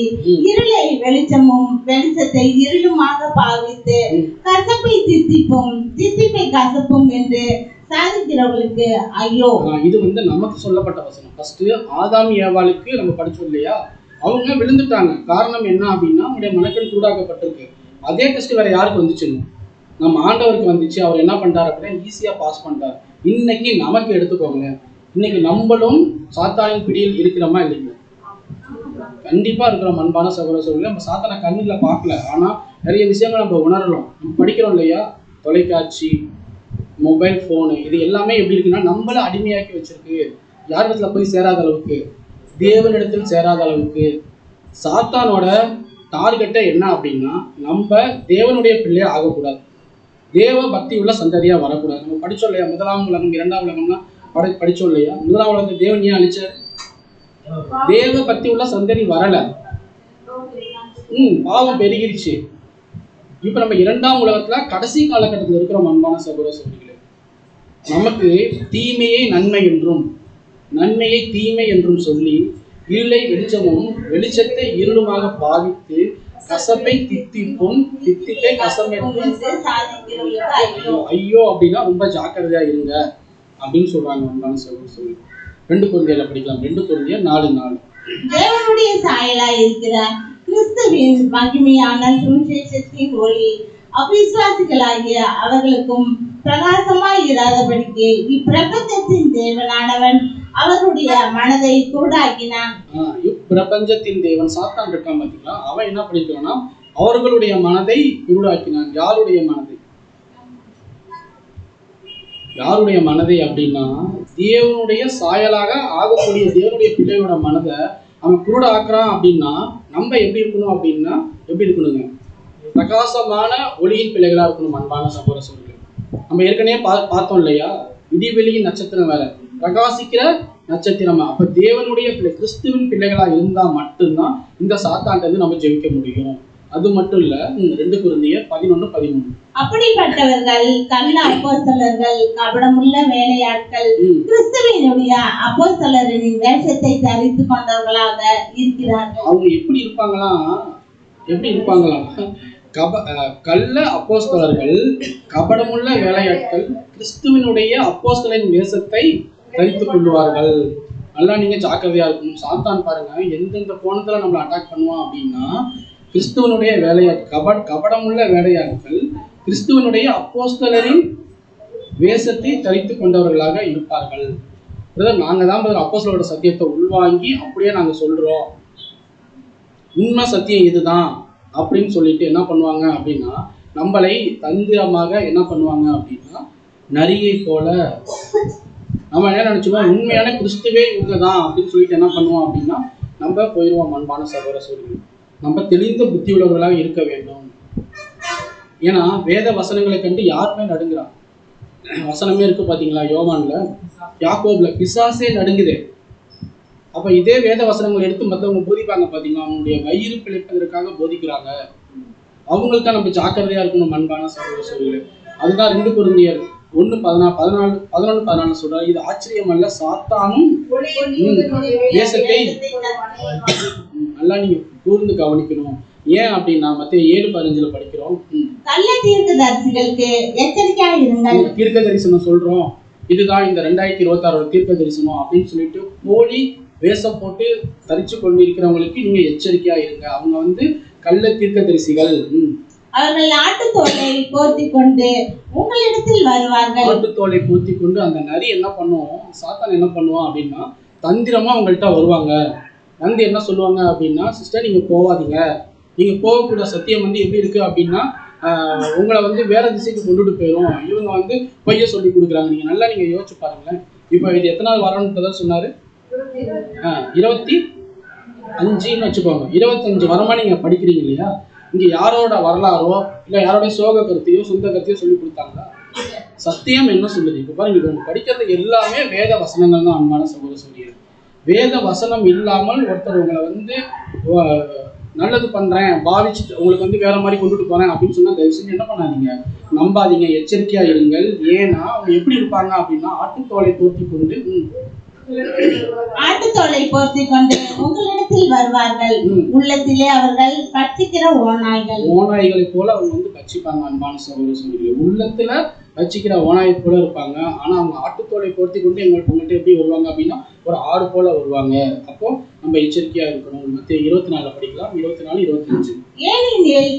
இருளை வெளிச்சமும் வெளிச்சத்தை இருளுமாக பாவித்து கசப்பை தித்திப்பும் தித்திப்பை கசப்பும் என்று சாதிக்கிறவர்களுக்கு ஐயோ. இது வந்து நமக்கு சொல்லப்பட்ட வசனம். ஃபர்ஸ்ட் ஆதாம் ஏவாளுக்கு நம்ம படிச்சோம் இல்லையா, அவங்க விழுந்துட்டாங்க. காரணம் என்ன அப்படின்னா அவங்களுடைய மனக்கண் சூடாக்கப்பட்டிருக்கு. அதே டெஸ்ட் வேற யாருக்கு வந்துச்சுன்னு நம்ம ஆண்டவருக்கு வந்துச்சு. அவர் என்ன பண்ணிட்டார் அப்படின்னா ஈஸியா பாஸ் பண்ணிட்டார். இன்னைக்கு நமக்கு எடுத்துக்கோங்களேன், இன்னைக்கு நம்மளும் சாத்தானின் பிடியில் இருக்கிறோமா இல்லைங்களா? கண்டிப்பா இருக்கிறோம் அன்பான சகோதர சகோதரிகளே. நம்ம சாத்தானை கண்ணில் பார்க்கல, ஆனா நிறைய விஷயங்கள் நம்ம உணரலாம். நம்ம படிக்கிறோம் இல்லையா, தொலைக்காட்சி, மொபைல் ஃபோனு, இது எல்லாமே எப்படி இருக்குன்னா நம்மள அடிமையாக்கி வச்சிருக்கு. யாரிடத்துல போய் சேராத அளவுக்கு, தேவனிடத்தில் சேராத அளவுக்கு. சாத்தானோட டார்கெட்டை என்ன அப்படின்னா நம்ம தேவனுடைய பிள்ளையா ஆகக்கூடாது, தேவ பக்தி உள்ள சந்ததியா வரக்கூடாது. நம்ம படிச்சோம் இல்லையா, முதலாம் உலகம் இரண்டாம் உலகம்னா படிச்சோம் இல்லையா. முதலாம் உலகத்தை தேவன் ஏன் அழிச்சார்? தேவ பக்தி உள்ள சந்ததி வரல, பாவம் பெருகிருச்சு. இப்ப நம்ம இரண்டாம் உலகத்துல கடைசி காலகட்டத்தில் இருக்கிறோம் அன்பான சகோதர சகோதரிகளே. நமக்கு தீமையை நன்மை என்றும் நன்மையை தீமை என்றும் சொல்லி இருளை வெளிச்சமும் வெளிச்சத்தை இருளுமாக பாவித்து கசப்பை தித்திப்பும் தித்திப்பை கசமென்றும் ஐயோ அப்படின்னா ரொம்ப ஜாக்கிரதையா இருங்க அப்படின்னு சொல்றாங்க அன்பான சகோதர சகோதரி. 2 கொரிந்தியர்ல படிக்கலாம். 2 கொரிந்தியர் 4:4. தேவனுடைய சாயலாய் இருக்கிற கிறிஸ்துவின் மகிமையான சுவிசேஷத்தின் ஒளி அவிசுவாசிகளாகிய அவர்களுக்கும் பிரகாசமாய் இராதபடிக்கு இப்பிரபஞ்சத்தின் தேவனானவன் அவருடைய மனதை குருடாக்கினான். இப்பிரபஞ்சத்தின் தேவன் சாத்தான் இருக்கான் பாத்தீங்களா, அவன் என்ன பண்ணிருக்கான்னா அவர்களுடைய மனதை குருடாக்கினான். யாருடைய மனதை? யாருடைய மனதை அப்படின்னா தேவனுடைய சாயலாக ஆகக்கூடிய தேவனுடைய பிள்ளையோட மனதை அவன் குருட ஆக்குறான். அப்படின்னா நம்ம எப்படி இருக்கணும் அப்படின்னா எப்படி இருக்கணுங்க? பிரகாசமான ஒளியின் பிள்ளைகளா இருக்கணும் அன்பான சகோதர சகோதரிகளே. நம்ம ஏற்கனவே பார்த்தோம் இல்லையா, விடிவெளியின் நட்சத்திரம் வேற, பிரகாசிக்கிற நட்சத்திரமா. அப்ப தேவனுடைய பிள்ளை கிறிஸ்துவின் பிள்ளைகளா இருந்தா மட்டும்தான் இந்த சாத்தான்ட்டு நம்ம ஜெயிக்க முடியும். அது மட்டும் இல்ல, 2 கொரிந்தியர் 11:13. அப்படிப்பட்டவர்கள் கள்ள அப்போஸ்தலர்கள், கபடமுள்ள வேலையாட்கள், கிறிஸ்துவினுடைய அப்போஸ்தலரின் வேஷத்தை தரித்து கொண்டவர்களாக இருக்கிறார்கள். அவங்க எப்படி இருப்பாங்களாம்? கள்ள அப்போஸ்தலர்கள், கபடமுள்ள வேலையாட்கள், கிறிஸ்துவினுடைய அப்போஸ்தலரின் வேஷத்தை தரித்துக் கொள்வார்கள். நல்லா நீங்க ஜாக்கிரதையா இருக்கணும். சாத்தான் பாருங்க எந்தெந்த கோணத்துல நம்மளை அட்டாக் பண்ணுவான் அப்படின்னா, கிறிஸ்துவனுடைய வேலையாட்கள், கபடமுள்ள வேலையாட்கள் கிறிஸ்துவனுடைய அப்போஸ்தலரின் வேஷத்தை தரித்து கொண்டவர்களாக இருப்பார்கள். நாங்க தான் அப்போஸ்தலரோட சத்தியத்தை உள்வாங்கி அப்படியே நாங்க சொல்றோம், உண்மை சத்தியம் இதுதான் அப்படின்னு சொல்லிட்டு என்ன பண்ணுவாங்க அப்படின்னா நம்மளை தந்திரமாக என்ன பண்ணுவாங்க அப்படின்னா நரியை போல நம்ம என்ன நினைச்சுக்கோம், உண்மையான கிறிஸ்துவே இவங்கதான் அப்படின்னு சொல்லிட்டு என்ன பண்ணுவோம் அப்படின்னா நம்ம போயிடுவோம். அன்பான சகோதர சகோதரிகளே, நம்ம தெளிந்த புத்தி உள்ளவர்களாக இருக்க வேண்டும். ஏன்னா வேத வசனங்களை கண்டு யாருமே நடுங்கிறான். வசனமே இருக்கு பாத்தீங்களா, யோவான்ல, யாக்கோப்ல பிசாசே நடுங்குதே. அப்ப இதே வேத வசனங்களை எடுத்து மற்றவங்க போதிப்பாங்க பாத்தீங்களா, அவங்களுடைய வயிறு பிழைப்பதற்காக போதிக்கிறாங்க. அவங்களுக்கு நம்ம ஜாக்கிரதையா இருக்கணும் அன்பான சகோதர சகோதரிகளே. அதுதான் 2 கொரிந்தியர் 1:11 சொல்றாரு. இது ஆச்சரியம் அல்ல, சாத்தானும் தேசத்தை நல்லா நீங்க கூர்ந்து கவனிக்கணும். ஏன் அப்படின்னா மத்தேயு 7:15 படிக்கிறோம். கள்ள தீர்க்கதரிசிகளுக்கு எச்சரிக்கையா இருங்கள். தீர்க்க தரிசனம் சொல்றோம், இதுதான் இந்த 2026 தீர்க்க தரிசனம் அப்படின்னு சொல்லிட்டு போலி வேஷம் போட்டு தரிச்சு கொண்டு இருக்கிறவங்களுக்கு நீங்க எச்சரிக்கையா இருங்க. அவங்க கள்ள தீர்க்க தரிசிகள். அவர்கள் ஆட்டுத்தோலை போர்த்தி கொண்டு உங்களிடத்தில் வருவார்கள். ஆட்டுத்தோலை போர்த்தி கொண்டு அந்த நரி என்ன பண்ணுவோம், சாத்தான் என்ன பண்ணுவான் அப்படின்னா தந்திரமா அவங்கள்ட்ட வருவாங்க. என்ன சொல்லுவாங்க அப்படின்னா, சிஸ்டர் நீங்க போவாதீங்க, நீங்க போகக்கூடிய சத்தியம் எப்படி இருக்கு அப்படின்னா உங்களை வேற திசைக்கு கொண்டுட்டு போயிடும். இவங்க பொய்ய சொல்லி கொடுக்குறாங்க. நீங்க யோசிச்சு பாருங்களேன். இப்போ இது எத்தனாவது வரணும்னு சொன்னாரு? 25 வச்சுக்கோங்க. 25 வரமா நீங்க படிக்கிறீங்க இல்லையா, இங்க யாரோட வரலாறோ இல்ல யாரோட சோக கருத்தையோ சொந்த கருத்தையோ சொல்லி கொடுத்தாங்களா? சத்தியம் என்ன சொல்லுது? இப்ப பாருங்க, இவங்க படிக்கிறது எல்லாமே வேத வசனங்கள் தான் அன்பான சகோதர சகோதரிகளே. வேத வசனம் இல்லாமல் ஒருத்தர் உங்களை நல்லது பண்றேன் பாவிச்சுட்டு உங்களுக்கு வேற மாதிரி கொண்டுட்டு போறேன் அப்படின்னு சொன்னா தயவு செஞ்சு என்ன பண்ணாதீங்க, நம்பாதீங்க, எச்சரிக்கையா இருங்கள். ஏன்னா அவங்க எப்படி இருப்பாங்க அப்படின்னா ஆட்டுத்தோலை போர்த்தி கொண்டு உங்களிடத்தில் வருவார்கள். உள்ளத்திலே அவர்கள் பட்சிக்கிற ஓநாய்களை போல அவங்க பட்சிப்பாங்க. அன்பான சகோதர சகோதரிகளே, உள்ளத்துல பட்சிக்கிற ஓநாயை போல இருப்பாங்க. ஆனா அவங்க ஆட்டுத்தோலை போர்த்தி கொண்டு உங்கள்கிட்ட எப்படி வருவாங்க அப்படின்னா ஒரு ஆடு போல வருவாங்க. அப்போ நம்ம எச்சரிக்கையா இருக்கணும். மத்தேயு 24 படிக்கலாம். 24-25. ஏனெனில்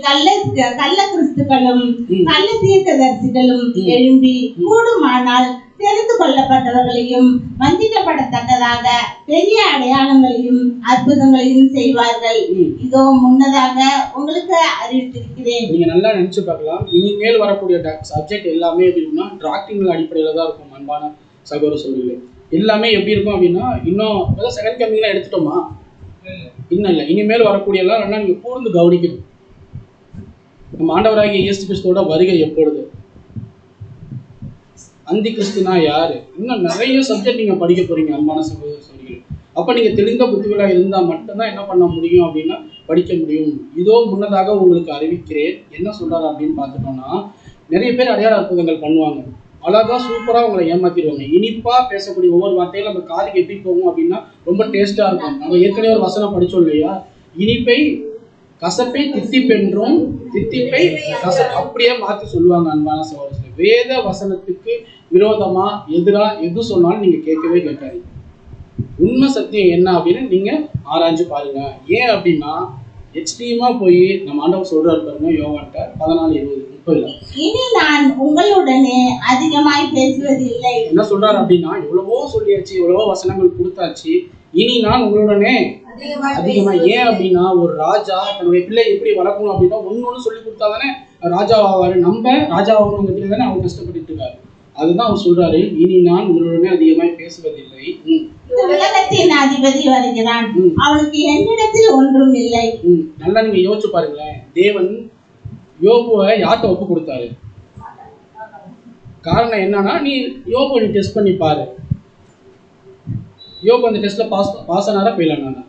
கள்ள கிறிஸ்துக்களும் கள்ள தீர்க்கதரிசிகளும் எழும்பி கூடுமானால் தெரிந்து கொள்ளப்பட்டவர்களையும் வஞ்சிக்கப்படத்தக்கதாக பெரிய அடையாளங்களையும் அற்புதங்களையும் செய்வார்கள். இதோ முன்னதாக உங்களுக்கு அறிவித்திருக்கிறேன். நீங்க நல்லா நினைச்சு பார்க்கலாம். இனிமேல் வரக்கூடிய சப்ஜெக்ட் எல்லாமே எப்படின்னா டாக்டரினல் அடிப்படையில தான் இருக்கும். அன்பான சகோதர சகோதரிகளே, எல்லாமே எப்படி இருக்கும் அப்படின்னா, இன்னும் செகண்ட் கமிங்லாம் எடுத்துட்டோமா? இன்னும் இல்லை. இனிமேல் வரக்கூடிய எல்லாம் வேணா நீங்க கூர்ந்து கவனிக்கணும். நம்ம ஆண்டவராகிய இயேசு கிறிஸ்துவோட வருகை எப்பொழுது, அந்தி கிறிஸ்துனா யாரு, இன்னும் நிறைய சப்ஜெக்ட் நீங்க படிக்க போறீங்க அன்பான சகோதர சகோதரிகளே. அப்ப நீங்க தெளிந்த புத்திகளா இருந்தா மட்டும்தான் என்ன பண்ண முடியும் அப்படின்னா படிக்க முடியும். இதோ முன்னதாக உங்களுக்கு அறிவிக்கிறேன். என்ன சொல்றாரு அப்படின்னு பார்த்துட்டோம்னா, நிறைய பேர் அடையாள அற்புதங்கள் பண்ணுவாங்க, அழகா சூப்பரா உங்களை ஏமாத்திடுவாங்க. இனிப்பா பேசக்கூடிய ஒவ்வொரு வார்த்தையிலும் நம்ம காதுக்கு எப்படி போகும் அப்படின்னா ரொம்ப டேஸ்டா இருக்கும். நம்ம ஏற்கனவே ஒரு வசனம் படிச்சோம் இல்லையா, இனிப்பை கசப்பை தித்திப்பென்றும் தித்திப்பை அப்படியே மாற்றி சொல்லுவாங்க அன்பான சகோதரர்களே. வேத வசனத்துக்கு விரோதமா எதிரா எது சொன்னாலும் நீங்க கேட்கவே கேட்காதீங்க. உண்மை சத்தியம் என்ன அப்படின்னு நீங்க ஆராய்ஞ்சு பாருங்க. ஏன் அப்படின்னா எக்ஸ்ட்ரீமா போய் நம்ம ஆண்டவர் சொல்றாரு பாருங்க, யோவான்ட்ட 14:20-30. இனி நான் உங்களுடனே அதிகமாய் பேசுவதில்லை. என்ன சொல்றாரு அப்படின்னா, எவ்வளவோ சொல்லியாச்சு, எவ்வளவோ வசனங்கள் கொடுத்தாச்சு, இனி நான் உங்களுடனே அதிகமா. ஏன் அப்படின்னா ஒரு ராஜா தன்னுடைய பிள்ளை எப்படி வளர்க்கணும் அப்படின்னா ஒன்னு சொல்லி கொடுத்தா தானே ராஜாவாவாரு. நம்ம ராஜாவாகணும் தானே அவங்க கஷ்டப்பட்டு இருக்காரு. அதுதான் அவர் சொல்றாரு, இனி நான் உங்களுடனே அதிகமாய் பேசுவதில்லை. உலகத்தின் அதிபதி வருகிறான், அவனுக்கு என்னிடத்தில் ஒன்றும் இல்லை. நல்லா நீங்க யோசிச்சு பாருங்களேன். தேவன் யோபுவை யார்கிட்ட ஒப்பு கொடுத்தாரு? காரணம் என்னன்னா, நீ யோபுவை நீ டெஸ்ட் பண்ணி பாரு. யோபு அந்த டெஸ்ட்ல பாஸ் ஆனாரா ஃபெயில் ஆனாரா?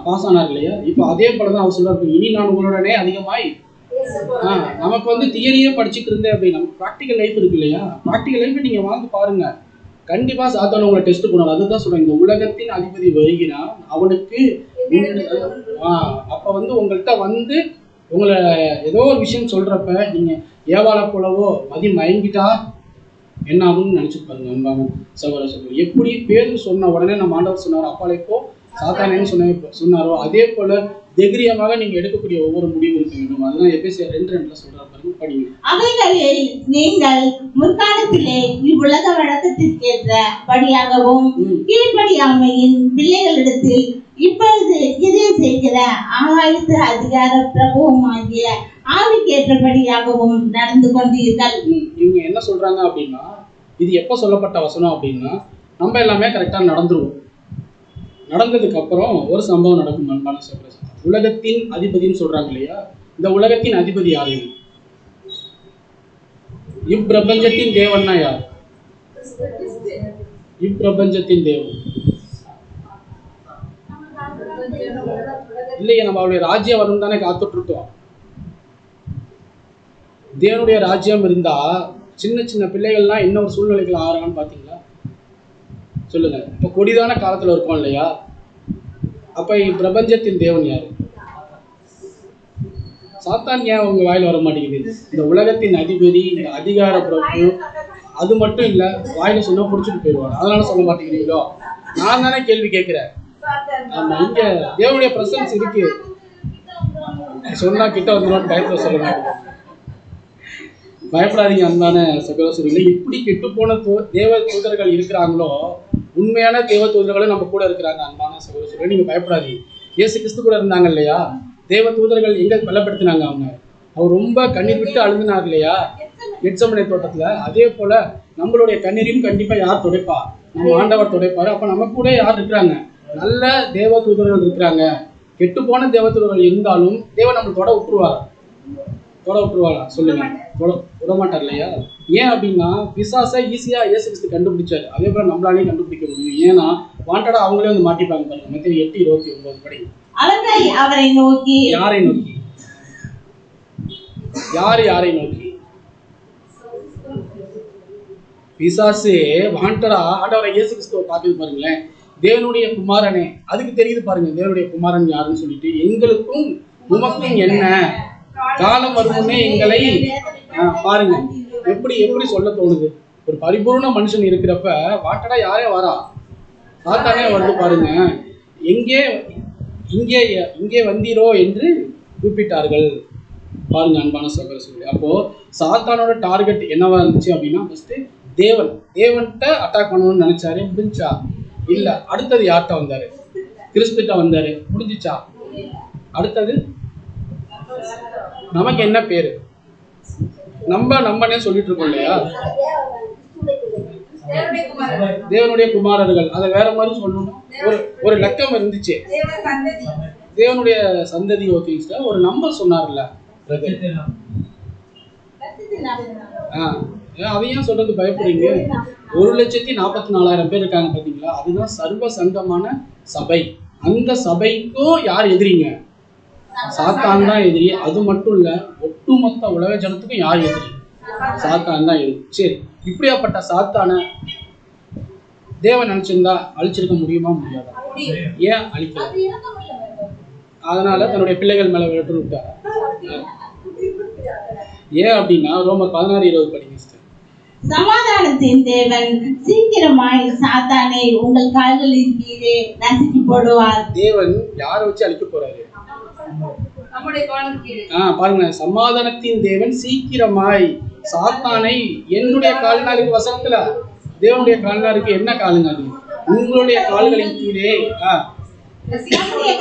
பாஸ் ஆனார் இல்லையா? இப்போ அதே போலதான் அவர் சொல்றாரு, இனி நான் உங்களுடனே அதிகமாய். நமக்கு தியரியே படிச்சுட்டு இருந்தேன் அப்படி, நமக்கு ப்ராக்டிக்கல் லைஃப் இருக்கு இல்லையா? ப்ராக்டிக்கல் லைஃப் நீங்க வாழ்ந்து பாருங்க, கண்டிப்பா சாத்தான உங்களை டெஸ்ட் பண்ணணும். அதுதான் சொல்றேன், இந்த உலகத்தின் அதிபதி வருகிறான், அவனுக்கு அப்ப உங்கள்கிட்ட உங்களை ஏதோ ஒரு விஷயம் சொல்றப்ப நீங்க ஏவாளை போலவோ மதி மயங்கிட்டா என்ன ஆகும்னு நினைச்சு பாருங்க அன்பான சகோதர சகோதரி. எப்படி பேரு சொன்ன உடனே நம்ம ஆண்டவர் சொன்னாரோ அப்பாலே போ சாத்தானேன்னு சொன்னாரோ அதே போல தைரியமாக நீங்க எடுக்கக்கூடிய ஒவ்வொரு முடிவு இருக்க வேண்டும். அதுதான் எபேசியர் 2:2 சொல்றாரு பாருங்க, படிங்க. அவைகளில் நீங்கள் முற்காலத்திலே இவ்வுலக வழக்கத்திற்கேற்ற படியாகவும் கீழ்ப்படியாமையின் பிள்ளைகளிடத்தில் இப்பொழுது இதை செய்கிற ஆகாயத்து அதிகார பிரபுவமாகிய ஆவிக்கேற்றபடியாகவும் நடந்து கொண்டீர்கள். இவங்க என்ன சொல்றாங்க அப்படின்னா, இது எப்ப சொல்லப்பட்ட வசனம் அப்படின்னா, நம்ம எல்லாமே கரெக்டா நடந்துருவோம். நடந்ததுக்கு அப்புறம் ஒரு சம்பவம் நடக்கும் அன்பான சகோதரர்களே. உலகத்தின் அதிபதினு சொல்றாங்க இல்லையா, இந்த உலகத்தின் அதிபதி யாரு? இப்பிரபஞ்சத்தின் தேவன்னா யார்? இப்பிரபஞ்சத்தின் தேவன் இல்லையா? நம்ம அவருடைய ராஜ்யம் வரும் தானே காத்துட்டு இருக்கோம். தேவனுடைய ராஜ்யம் இருந்தா சின்ன சின்ன பிள்ளைகள்லாம் என்ன ஒரு சூழ்நிலைகள் ஆறான்னு பாத்தீங்களா? சொல்லுங்க. இப்ப கொடிதான காலத்துல இருக்கோம் இல்லையா? அப்ப பிரபஞ்சத்தின் தேவன் யாரு? சாத்தான். ஏன் உங்க வாயில வர மாட்டேங்குது? இந்த உலகத்தின் அதிபதி, இந்த அதிகார பிரபு. அது மட்டும் இல்ல, வாயில சொன்னா புடிச்சுட்டு போயிடுவாங்க. அதனால சொல்ல மாட்டேங்கிறீங்களோ? நான் தானே கேள்வி கேட்கிறேன். ஆமா, இங்க தேவனுடைய பிரசன்ஸ் இருக்கு. சொன்னா கிட்ட வந்துடும் டயத்துல சொல்ல மாட்டேங்க. பயப்படாதீங்க அன்பான சகோதரர்களே. இப்படி கெட்டு போன தேவ தூதர்கள் இருக்கிறாங்களோ, உண்மையான தேவ தூதர்களும் நம்ம கூட இருக்கிறாங்க அன்பான சகோதரர்களே. நீங்க பயப்படாதீங்க. இயேசு கிறிஸ்து கூட இருந்தாங்க இல்லையா? தேவ தூதர்கள் எங்க பலப்படுத்தினாங்க? அவர் ரொம்ப கண்ணீர் விட்டு அழுந்தினார் இல்லையா கெத்செமனே தோட்டத்துல. அதே போல நம்மளுடைய கண்ணீரையும் கண்டிப்பா யார் துடைப்பா? நம்ம ஆண்டவர் துடைப்பாரு. அப்ப நம்ம கூட யார் இருக்கிறாங்க? நல்ல தேவ தூதர்கள் இருக்கிறாங்க. கெட்டு போன தேவ தூதர்கள் இருந்தாலும் தேவன் நம்ம தொட விட்டுருவாரா? சொல்லுங்க. விட மாட்டார் இல்லையா? ஏன் அப்படின்னா பிசாசை ஈஸியா இயேசு கிறிஸ்து கண்டுபிடிச்சாரு. அதே போல நம்மளாலையும் கண்டுபிடிக்க முடியும். ஏன்னா வாண்டடா அவங்களே மாட்டிப்பாங்க பாருங்க. மத்தேயு 8:29 படி. அவரை நோக்கி. யாரை நோக்கி? யாரை நோக்கி? பிசாசு வாண்டடா ஆண்டவரை இயேசு கிறிஸ்துவை பார்க்குது பாருங்களேன். தேவனுடைய குமாரனே, அதுக்கு தெரியுது பாருங்க தேவனுடைய குமாரன் யாருன்னு சொல்லிட்டு. எங்களுக்கும் உமக்கும் என்ன காலம் வருமுன்னே எங்களை பாருங்க. எப்படி சொல்ல தோணுது? ஒரு பரிபூர்ண மனுஷன் இருக்கிறப்ப வாட்டடா யாரே வரா? சாத்தானே வருது பாருங்க. இங்கே வந்தீரோ என்று கூப்பிட்டார்கள் பாருங்க அன்பான சகோதரர்களே. அப்போ சாத்தானோட டார்கெட் என்னவா இருந்துச்சு அப்படின்னா, ஃபர்ஸ்ட் தேவன்கிட்ட அட்டாக் பண்ணணும்னு நினைச்சாரு, முடிஞ்சா இல்ல. அடுத்தது யார்கிட்ட வந்தாரு? கிறிஸ்துட்ட வந்தாரு, முடிஞ்சிச்சா? அடுத்தது நமக்கு என்ன பேரு? நம்மனே சொல்லிட்டு இருக்கோம் இல்லையா, தேவனுடைய குமாரர்கள். அதை வேற மாதிரி சொல்லணும். ஒரு லக்கம் இருந்துச்சு, தேவனுடைய சந்ததி. ஓகே சார், ஒரு நம்பர் சொன்னார்ல, அதையும் சொல்றது பயப்படுறீங்க? 1,44,000 பேர் இருக்காங்க பாத்தீங்களா? அதுதான் சர்வ சங்கமான சபை. அந்த சபைக்கும் யார் எதிரிங்க? சாத்தான் தான் எதிரி. அது மட்டும் இல்ல, ஒட்டுமொத்த உலக ஜனத்துக்கும் யார் எதிரி? சாத்தான் தான் எதிரி. சரி, இப்படியாப்பட்ட சாத்தான தேவன் நினைச்சிருந்தா அழிச்சிருக்க முடியுமா? முடியாதா? ஏன் அழிக்கல? அதனால தன்னுடைய பிள்ளைகள் மேல விட்டு விட்டார். ஏன் அப்படின்னா ரோமர் 16:20 படிங்க. சமாதானத்தின் தேவன் சீக்கிரமாய் சாத்தானை உங்கள் கால்களின் கீழே நசுக்கி போடுவார். தேவன் யாரை வச்சு அழிக்க போறாரு? பாருங்க, சமாதானத்தின் தேவன் சீக்கிரமாய் சாத்தானை என்னுடைய கால்னாருக்கு, வசனத்துல தேவனுடைய கால்னாருக்கு என்ன காலுங்க? அது உங்களுடைய கால்களின் கீழே.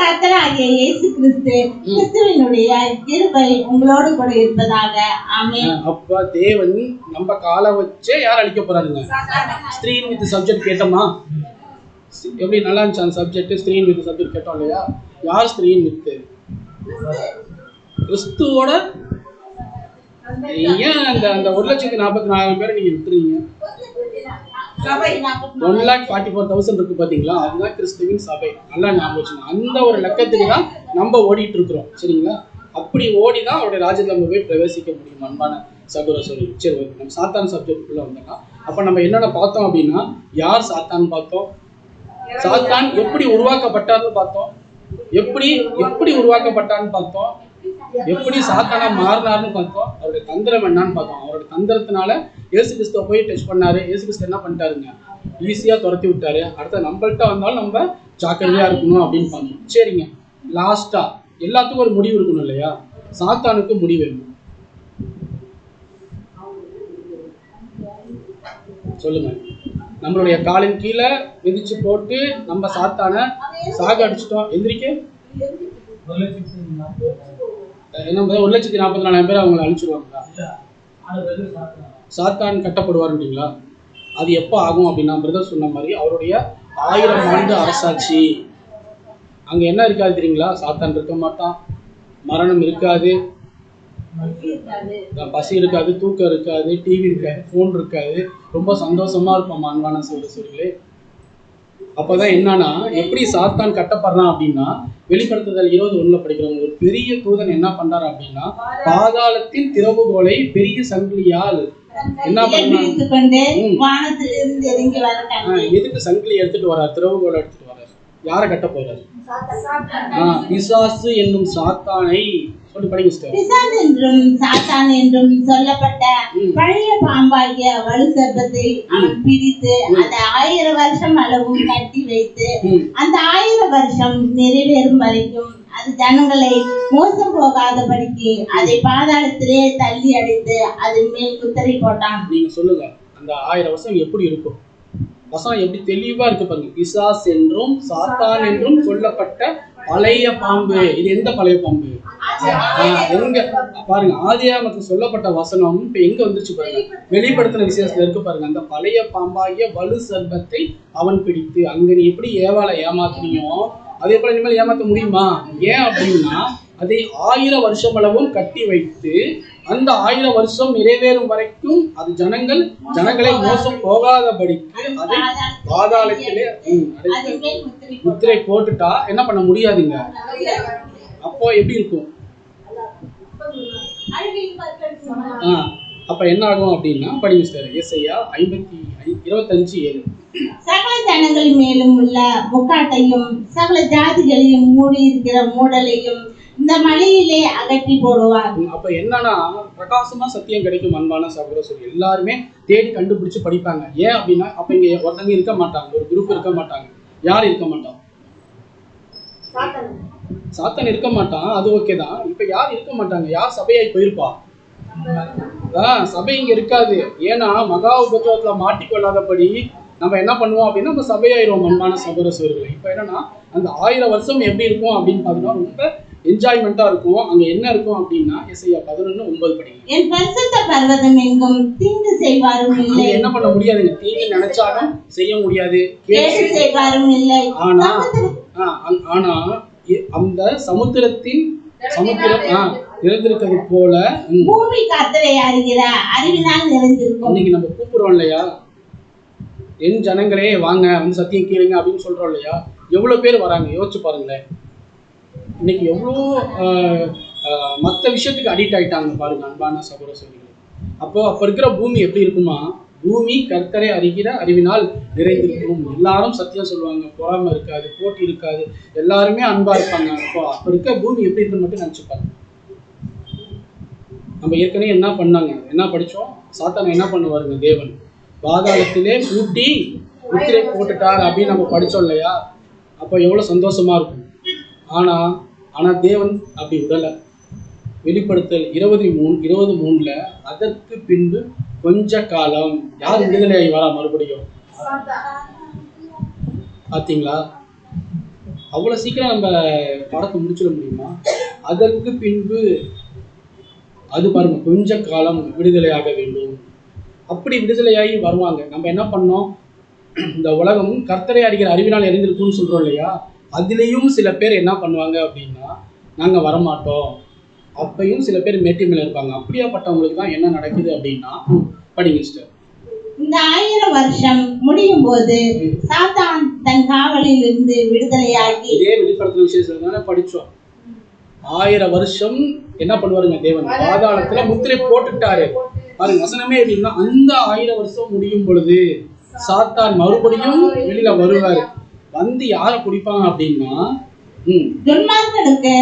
கர்த்தராகிய இயேசு கிறிஸ்துவினுடைய கிருபை உங்களோடு கூட இருப்பதாக. ஆமென். அப்ப தேவன் நம்ம காலை வச்சே யார் அழிக்க போறாருங்க? ஸ்கிரீன் வித் சப்ஜெக்ட் கேட்டோமா? எப்படி நல்லா இருந்துச்சு அந்த சப்ஜெக்ட்? ஸ்கிரீன் வித் சப்ஜெக்ட் கேட்டோம் இல்லையா? யார் ஸ்கிரீன் வித்? கிறிஸ்துவோட. ஏன் அந்த 1,44,000 பேரை நீங்க விட்டுறீங்க? 1,44,000 இருக்கு பாத்தீங்களா? அதுதான் கிறிஸ்துவின் சபை. நல்லா ஞாபகம் வச்சுங்க. அந்த ஒரு லக்கத்துக்கு தான் நம்ம ஓடிட்டு இருக்கிறோம், சரிங்களா? அப்படி ஓடிதான் அவருடைய ராஜ்யத்துல நம்ம போய் பிரவேசிக்க முடியும். அன்பான சகோதர சொல்லி. சரி, நம்ம சாத்தான் சப்ஜெக்டுக்குள்ள வந்தோம்னா, அப்ப நம்ம என்னென்ன பார்த்தோம் அப்படின்னா, யார் சாத்தான் பார்த்தோம், சாத்தான் எப்படி உருவாக்கப்பட்டார்னு பார்த்தோம், எப்படி உருவாக்கப்பட்டான்னு பார்த்தோம், எப்படி சாத்தானா மாறினார்னு பார்த்தோம், அவருடைய தந்திரம் என்னன்னு பார்த்தோம். அவருடைய தந்திரத்தினால இயேசு கிறிஸ்துவை போய் டச் பண்ணாரு. இயேசு கிறிஸ்து என்ன பண்ணிட்டாருங்க? ஈஸியா துரத்தி விட்டாரு. அடுத்த நம்மள்கிட்ட வந்தாலும் நம்ம ஜாக்கிரதையா இருக்கணும் அப்படின்னு பார்த்தோம். சரிங்க, லாஸ்டா எல்லாத்துக்கும் ஒரு முடிவு இருக்கணும் இல்லையா? சாத்தானுக்கு முடிவு வேணும். சொல்லுங்க. நம்மளுடைய காலின் கீழே மிதிச்சு போட்டு நம்ம சாத்தான சாக அடிச்சிட்டோம். எந்திரிக்க என்ன 1,44,000 பேர் அவங்களை அழிச்சிருவாங்களா? சாத்தான் கட்டப்படுவாருங்களா? அது எப்போ ஆகும் அப்படின்னா, பிரதர் சொன்ன மாதிரி அவருடைய 1000 ஆண்டு அரசாட்சி. அங்க என்ன இருக்காது தெரியுங்களா? சாத்தான் இருக்க மாட்டான், மரணம் இருக்காது, பசி இருக்காது, தூக்கம் இருக்காது, டிவி இருக்காது, போன் இருக்காது. ரொம்ப சந்தோஷமா இருப்போம் அன்பான சகோதரர்களே. அப்பதான் என்னன்னா, எப்படி சாத்தான் கட்டப்படுறான் அப்படின்னா, வெளிப்படுத்துதல் 20:1 படிக்கிறவங்க, ஒரு பெரிய தூதன் என்ன பண்றாரு அப்படின்னா, பாதாளத்தின் திறவுகோலை பெரிய சங்கிலியால் என்ன பண்றாங்க? எதுக்கு சங்கிலி எடுத்துட்டு வர்றாரு? திறவுகோலை எடுத்துட்டு வர்றாரு. யாரை கட்ட போறாரு? பிசாசு என்னும் சாத்தானை சொல்லி படிங்க சிஸ்டர். பிசாசு என்றும் சாத்தான் என்றும் சொல்லப்பட்ட பழைய பாம்பாகிய வலு சர்ப்பத்தை அவன் பிடித்து அதை 1000 வருஷம் அளவும் கட்டி வைத்து, அந்த 1000 வருஷம் நிறைவேறும் வரைக்கும் அது ஜனங்களை மோசம் போகாதபடிக்கு அதை பாதாளத்திலே தள்ளி அடித்து அதன் மேல் முத்திரை போட்டான். நீங்க சொல்லுங்க, அந்த 1000 வருஷம் எப்படி இருக்கும்? வசனம் எப்படி தெளிவா இருக்கு பாருங்க. பிசாஸ் என்றும் சாத்தான் என்றும் சொல்லப்பட்ட பழைய பாம்பு. இது எந்த பழைய பாம்பு? எங்க பாருங்க, ஆதியாகமத்துல சொல்லப்பட்ட வசனம் இப்ப எங்க வந்துச்சு பாருங்க, வெளிப்படுத்தின விசேஷத்துல இருக்கு பாருங்க. அந்த பழைய பாம்பாகிய வலு சர்ப்பத்தை அவன் பிடித்து. அங்க நீ எப்படி ஏவாளை ஏமாத்தினியோ அதே போல இனிமேல் ஏமாத்த முடியுமா? ஏன் அப்படின்னா, அதை 1000 வருஷம் அளவும் கட்டி வைத்து, அந்த 1000 வருஷம் நிறைவேறும் வரைக்கும் அது ஜனங்களை மோசம் போகாதபடிக்கு அதை பாதாளத்திலே முத்திரை போட்டுட்டா என்ன பண்ண முடியாதுங்க. அப்போ எப்படி இருக்கும்? அப்ப என்ன ஆகும் அப்படின்னா, படிங்க சார். ஏசாயா 25:7. சகல ஜனங்கள் மேலும் உள்ள முக்காட்டையும் சகல ஜாதிகளையும் மூடி இருக்கிற மூடலையும் இந்த மலையிலே அகற்றி போடுவார். அப்ப என்னன்னா, பிரகாசமா சத்தியம் கிடைக்கும் அன்பான சகோதர சொல்லி எல்லாருமே தேடி கண்டுபிடிச்சு படிப்பாங்க. ஏன் அப்படின்னா, அப்ப இங்க ஒருத்தங்க இருக்க மாட்டாங்க, ஒரு குரூப் இருக்க மாட்டாங்க. யார் இருக்க மாட்டான்? சாத்தான் இருக்க மாட்டான். அது ஓகே தான். இப்ப யார் இருக்க மாட்டாங்க? யார் சபையாய் போயிருப்பா? சபை இங்க இருக்காது. ஏன்னா மகா உபத்திரவத்துல மாட்டிக்கொள்ளாதபடி நம்ம என்ன பண்ணுவோம் அப்படின்னா நம்ம சபையாயிரும். அன்பான சகோதர சகோதரிகளே, இப்ப என்னன்னா அந்த 1000 வருஷம் எப்படி இருக்கும் அப்படின்னு பாத்தீங்கன்னா ரொம்ப என்ஜாய்மெண்டா இருக்கும். அங்க என்ன இருக்கும் அப்படின்னா எசையா 11:9 படிங்க. என் பரிசுத்த பர்வதம் எங்கும் தீங்கு செய்வாரும் இல்லை. என்ன பண்ண முடியாதுங்க, தீங்கு நினைச்சாலும் செய்ய முடியாது, கேடு செய்வாரும் இல்லை. ஆனா அந்த சமுத்திரம் நிறைந்திருக்கிறது போல பூமி கர்த்தரை அறிகிற அறிவினால் நிறைந்திருக்கும். இன்னைக்கு நம்ம கூப்பிடுறோம் இல்லையா, என் ஜனங்களே வாங்க வந்து சத்தியம் கேளுங்க அப்படின்னு சொல்றோம் இல்லையா, எவ்வளவு பேர் வராங்க யோசிச்சு பாருங்களேன். இன்னைக்கு எவ்வளோ மற்ற விஷயத்துக்கு அடிக்ட் ஆயிட்டாங்க பாருங்க அன்பான சகோதர சகோதரிகளே. அப்போ இருக்கிற பூமி எப்படி இருக்குமா, பூமி கர்த்தரை அறிகிற அறிவினால் நிறைந்திருக்கும். எல்லாரும் சத்தியம் சொல்லுவாங்க, பொறாமை இருக்காது, போட்டி இருக்காது, எல்லாருமே அன்பா இருப்பாங்க. அப்போ இருக்க பூமி எப்படி இருக்குன்னு மட்டும் நினைச்சுப்பாங்க. நம்ம ஏற்கனவே என்ன பண்ணாங்க, என்ன படிச்சோம், சாத்தானை என்ன பண்ணுவாருங்க, தேவன் பாதாளத்திலே பூட்டி முத்திரை போட்டுட்டார் அப்படின்னு நம்ம படிச்சோம் இல்லையா. அப்போ எவ்வளவு சந்தோஷமா இருக்கும். ஆனா தேவன் அப்படி விடலை. வெளிப்படுத்தல் 23:23 அதற்கு பின்பு கொஞ்ச காலம் யார் விடுதலை வரா மறுபடியும் பாத்தீங்களா? அவ்வளவு சீக்கிரம் நம்ம பாடத்தை முடிச்சிட முடியுமா? அதற்கு பின்பு அது பாருங்க, கொஞ்ச காலம் விடுதலையாக வேண்டும். அப்படி விடுதலையாகி வருவாங்க. நம்ம என்ன பண்ணோம், இந்த உலகம் கர்த்தரை அறிகிற அறிவினால் அறிந்திருக்கும்னு சொல்றோம் இல்லையா, அதுலேயும் சில பேர் என்ன பண்ணுவாங்க அப்படின்னா நாங்க வரமாட்டோம். அப்பையும் சில பேர் மேட்டி மேல இருப்பாங்க. அப்படியாப்பட்டவங்களுக்கு தான் என்ன நடக்குது அப்படின்னா, படிங்க சிஸ்டர். இந்த 1000 வருஷம் முடியும் போது சாத்தான் தன் காவலில் இருந்து விடுதலையாகி, இதே வெளிப்படுத்தல் விசேஷம் படிச்சோம். 1000 வருஷம் என்ன பண்ணுவாருங்க, தேவன் பாதாளத்துல முத்திரை போட்டுட்டாரு பாருங்க. வசனமே எப்படின்னா அந்த 1000 வருஷம் முடியும் பொழுது சாத்தான் மறுபடியும் வெளியில வருவாரு. வந்து யாரை குடிப்பாங்க அப்படின்னா, துன்மார்க்கனுக்கு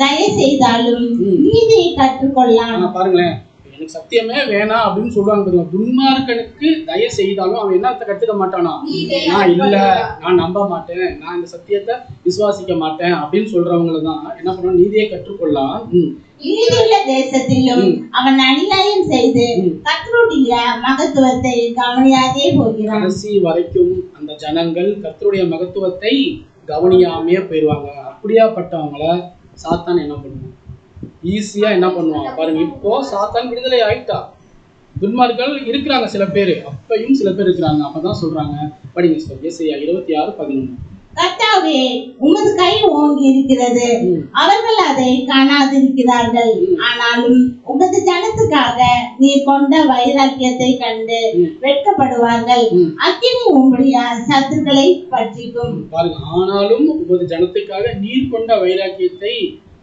தயை செய்தாலும் நீதியை கற்றுக்கொள்ளலாம். பாருங்களேன், எனக்கு சத்தியமே வேணாம் அப்படின்னு சொல்லுவாங்க பாருங்க. துன்மார்க்கனுக்கு தயை செய்தாலும் அவன் என்னத்தை கத்துக்க மாட்டானா, நான் இல்ல, நான் நம்ப மாட்டேன், நான் இந்த சத்தியத்தை விசுவாசிக்க மாட்டேன் அப்படின்னு சொல்றவங்களை தான் என்ன பண்ணுவான், நீதியை கற்றுக்கொள்ளலாம். நீதியுள்ள தேசத்திலும் அவன் அநியாயம் செய்து கர்த்தருடைய மகத்துவத்தை கவனியாதே போகிறான். கடைசி வரைக்கும் அந்த ஜனங்கள் கர்த்தருடைய மகத்துவத்தை கவனியாமே போயிடுவாங்க. அப்படியாப்பட்டவங்கள சாத்தான் என்ன பண்ணுவான், ஈஸியா என்ன பண்ணுவான் பாருங்க. இப்போ சாத்தான் விடுதலை ஆயிட்டா, துன்மார்கள் இருக்கிறாங்க சில பேர், அப்பையும் சில பேர் இருக்கிறாங்க. அப்பதான் சொல்றாங்க, படிங்க சார், ஏசாயா 26:11. கர்த்தாவே, உமது கை ஓங்கி இருக்கிறது, அவர்கள் அதை காணாதிருக்கிறார்கள். ஆனாலும் உமது ஜனத்துக்காக நீர் கொண்ட வைராக்கியத்தை கண்டு வெட்கப்படுவார்கள். அக்கினி உம்முடைய சத்துருக்களை பற்றிக்கும். பாருங்க, ஆனாலும் உமது ஜனத்துக்காக நீர் கொண்ட வைராக்கியத்தை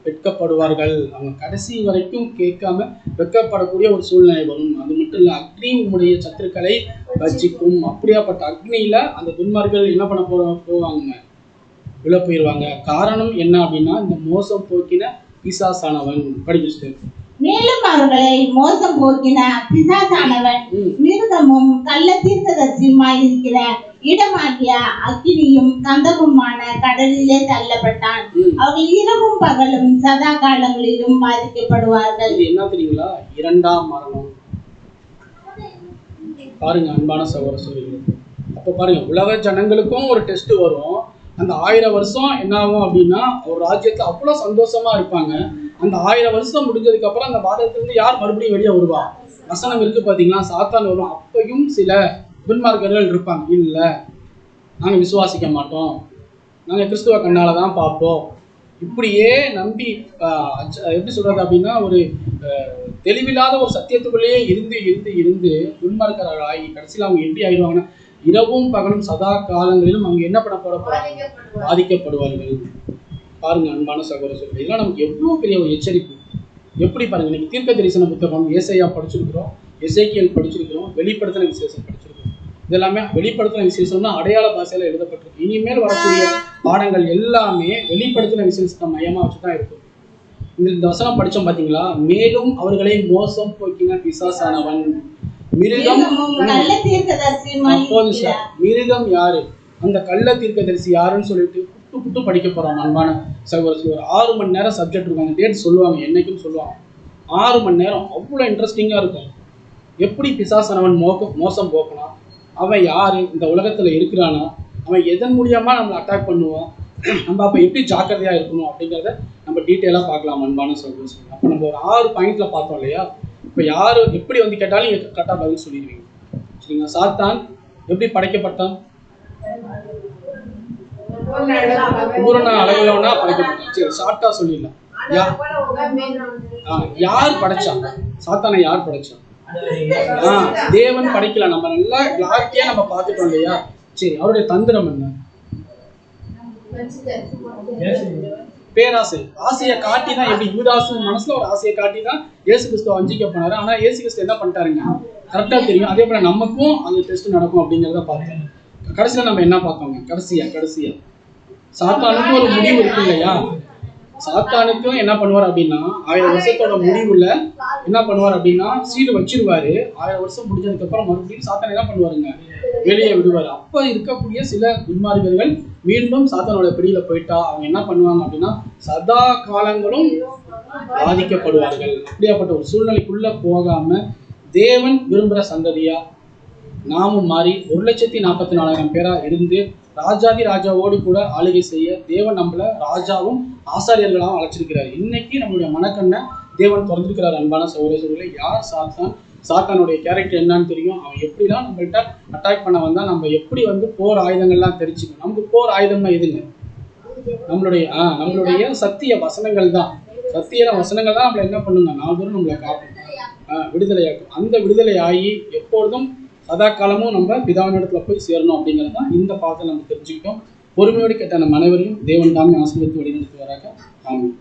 வெட்கப்படுவார்கள். அவங்க கடைசி வரைக்கும் கேட்காம வெட்கப்படக்கூடிய ஒரு சூழ்நிலை வரும். அது மட்டும் இல்ல, அக்னி உம்முடைய சத்துருக்களை பட்சிக்கும். அப்படியாப்பட்ட அக்னியில அந்த துன்மார்கள் என்ன பண்ண போவாங்க, விழ போயிருவாங்க. காரணம் என்ன அப்படின்னா, இந்த மோசம் போக்கின பிசாசானவன். படிச்சுட்டு மேலும் அவர்களை மோசம் போக்கின பிசாசானவன் மிருகமும் கள்ள தீர்க்கதரிசியுமாய் இருக்கிற இடமாகிய அக்கினியும் கந்தகமான கடலிலே தள்ளப்பட்டான். அவர்கள் இரவும் பகலும் சதா காலங்களிலும் பாதிக்கப்படுவார்கள். என்ன தெரியுங்களா, 2ஆம் மரணம். பாருங்க அன்பான சகோதர சகோதரிகளே, அப்ப பாருங்க, உலக ஜனங்களுக்கும் ஒரு டெஸ்ட் வரும். அந்த 1000 வருஷம் என்ன ஆகும் அப்படின்னா, ஒரு ராஜ்யத்துல அவ்வளவு சந்தோஷமா இருப்பாங்க. அந்த 1000 வருஷம் முடிஞ்சதுக்கு அப்புறம் அந்த பாதத்திலிருந்து யார் மறுபடியும் வெளியே வருவா? வசனம் இருக்கு பாத்தீங்களா, சாத்தான் வரும். அப்பையும் சில துன்மார்க்கர்கள் இருப்பாங்க, இல்ல நாங்க விசுவாசிக்க மாட்டோம், நாங்க கிறிஸ்துவ கண்ணாலதான் பார்ப்போம், இப்படியே நம்பி எப்படி சொல்றது அப்படின்னா, ஒரு தெளிவில்லாத ஒரு சத்தியத்துக்குள்ளேயே இருந்து இருந்து இருந்து துன்மார்க்கர்கள் ஆகி கடைசியில் அவங்க எப்படி ஆயிடுவாங்கன்னா, இரவும் பகலும் சதா காலங்களிலும் அவங்க என்ன பண்ண பாதிக்கப்படுவார்கள். பாருங்க அன்பான சகோதர சகோதரி, இதெல்லாம் நமக்கு எவ்வளவு பெரிய ஒரு எச்சரிப்பு. எப்படி பாருங்க, இன்னைக்கு தீர்க்க தரிசன புத்தகம் ஏசாயா படிச்சிருக்கிறோம், எசேக்கியேல் படிச்சிருக்கிறோம், வெளிப்படுத்தின விசேஷம் படிச்சிருக்கிறோம். இதெல்லாமே வெளிப்படுத்தின விசேஷம்னா அடையாள பாஷையில எழுதப்பட்டிருக்கு. இனிமேல் வரக்கூடிய பாடங்கள் எல்லாமே வெளிப்படுத்தின விசேஷத்தை மையமா வச்சுதான் இருக்கும். இந்த வசனம் படிச்சோம் பாத்தீங்களா, மேலும் அவர்களை மோசம் போக்கின பிசாசானவன். மிருகம் மிருகம் யாரு, அந்த கள்ள தீர்க்கதரிசி யாருன்னு சொல்லிட்டு புட்டு படிக்க போறோம். அன்பான சகோதரர், ஒரு 6 மணி நேரம் சப்ஜெக்ட் இருக்கும். அந்த டேட் சொல்லுவாங்க, என்னைக்குன்னு சொல்லுவாங்க. 6 மணி நேரம் அவ்வளோ இன்ட்ரெஸ்டிங்காக இருக்கும். எப்படி பிசாசானவன் மோசம் போக்கணும், அவன் யாரு, இந்த உலகத்தில் இருக்கிறானா, அவன் எதன் மூலியமாக நம்மளை அட்டாக் பண்ணுவான், நம்ம அப்போ எப்படி ஜாக்கிரதையாக இருக்கணும் அப்படிங்கிறத நம்ம டீட்டெயிலாக பார்க்கலாம் அன்பான சகோதரர்களே. அப்போ நம்ம ஒரு 6 பாயிண்ட்ல பார்த்தோம் இல்லையா. இப்போ யார் எப்படி வந்து கேட்டாலும் நீங்கள் கரெக்டாக பதில் சொல்லிடுவீங்க. சரிங்களா. சாத்தான் எப்படி படைக்கப்பட்டான்? பூரண அளவுலனா படைக்கப்பட்டான். சரி, ஷார்ட்டா சொல்லிடலாம். யார் படைச்சாங்க சாத்தானை? யார் படைச்சா? தேவன் படைக்கல. நம்ம நல்லா கிளாரிட்டியா நம்ம பார்த்துட்டோம் இல்லையா. சரி, அவருடைய தந்திரம் என்ன? பேராசை. ஆசையை காட்டி தான், எப்படி யூதாசு மனசுல ஒரு ஆசையை காட்டி தான் இயேசு கிறிஸ்துவ வஞ்சிக்க போனாரு. ஆனா இயேசு கிறிஸ்து என்ன பண்ணிட்டாருங்க, கரெக்டா தெரியும். அதே போல நமக்கும் அந்த டெஸ்ட் நடக்கும் அப்படிங்கிறத பார்த்தோம். கடைசியில நம்ம என்ன பார்த்தோங்க? கடைசியா சாத்தானுக்கும் ஒரு முடிவு இருக்கு இல்லையா. சாத்தானுக்கும் என்ன பண்ணுவார் அப்படின்னா 1000 வருஷத்தோட முடிவுல என்ன பண்ணுவார் அப்படின்னா சீடு வச்சிருவாரு. 1000 வருஷம் முடிஞ்சதுக்கு அப்புறம் மறுபடியும் சாத்தான் என்ன பண்ணுவாருங்க, வெளியே விடுவாரு. அப்ப இருக்கக்கூடிய சில துன்மார்க்கர்கள் மீண்டும் சாத்தானோட பிடியில போயிட்டா அவங்க என்ன பண்ணுவாங்க அப்படின்னா சதா காலங்களும் பாதிக்கப்படுவார்கள். அப்படியாப்பட்ட ஒரு சூழ்நிலைக்குள்ள போகாம தேவன் விரும்புகிற சந்ததியா நாமும் மாறி 1,44,000 பேரா இருந்து ராஜாதி ராஜாவோடு கூட ஆளுகை செய்ய தேவன் நம்மள ராஜாவும் ஆசாரியர்களாகவும் அழைச்சிருக்கிறார். இன்னைக்கு நம்மளுடைய மனக்கண்ணை தேவன் திறந்திருக்கிறார். அன்பான சகோதரர்களே, யார் சாத்தான், சாத்தானுடைய கேரக்டர் என்னன்னு தெரியும். அவன் எப்படிலாம் நம்மள்கிட்ட அட்டாக் பண்ண வந்தா நம்ம எப்படி வந்து போர் ஆயுதங்கள்லாம் தெரிஞ்சுக்கணும். நமக்கு போர் ஆயுதம்னா எதுங்க? நம்மளுடைய சத்திய வசனங்கள் தான். சத்திய வசனங்கள் தான் நம்மளை என்ன பண்ணுங்க, 4 பேரும் நம்மளை காப்போம், விடுதலையாக்கும். அந்த விடுதலை ஆகி எப்பொழுதும் சதா காலமும் நம்ம பிதாவினிடத்துல போய் சேரணும் அப்படிங்கிறது தான் இந்த பாடத்தை நம்ம தெரிஞ்சுக்கிட்டோம். பொறுமையோடு கேட்ட நம்ம அனைவரையும் தேவன் தாமே ஆசீர்வதித்து வழிநடத்துவாராக. ஆமென்.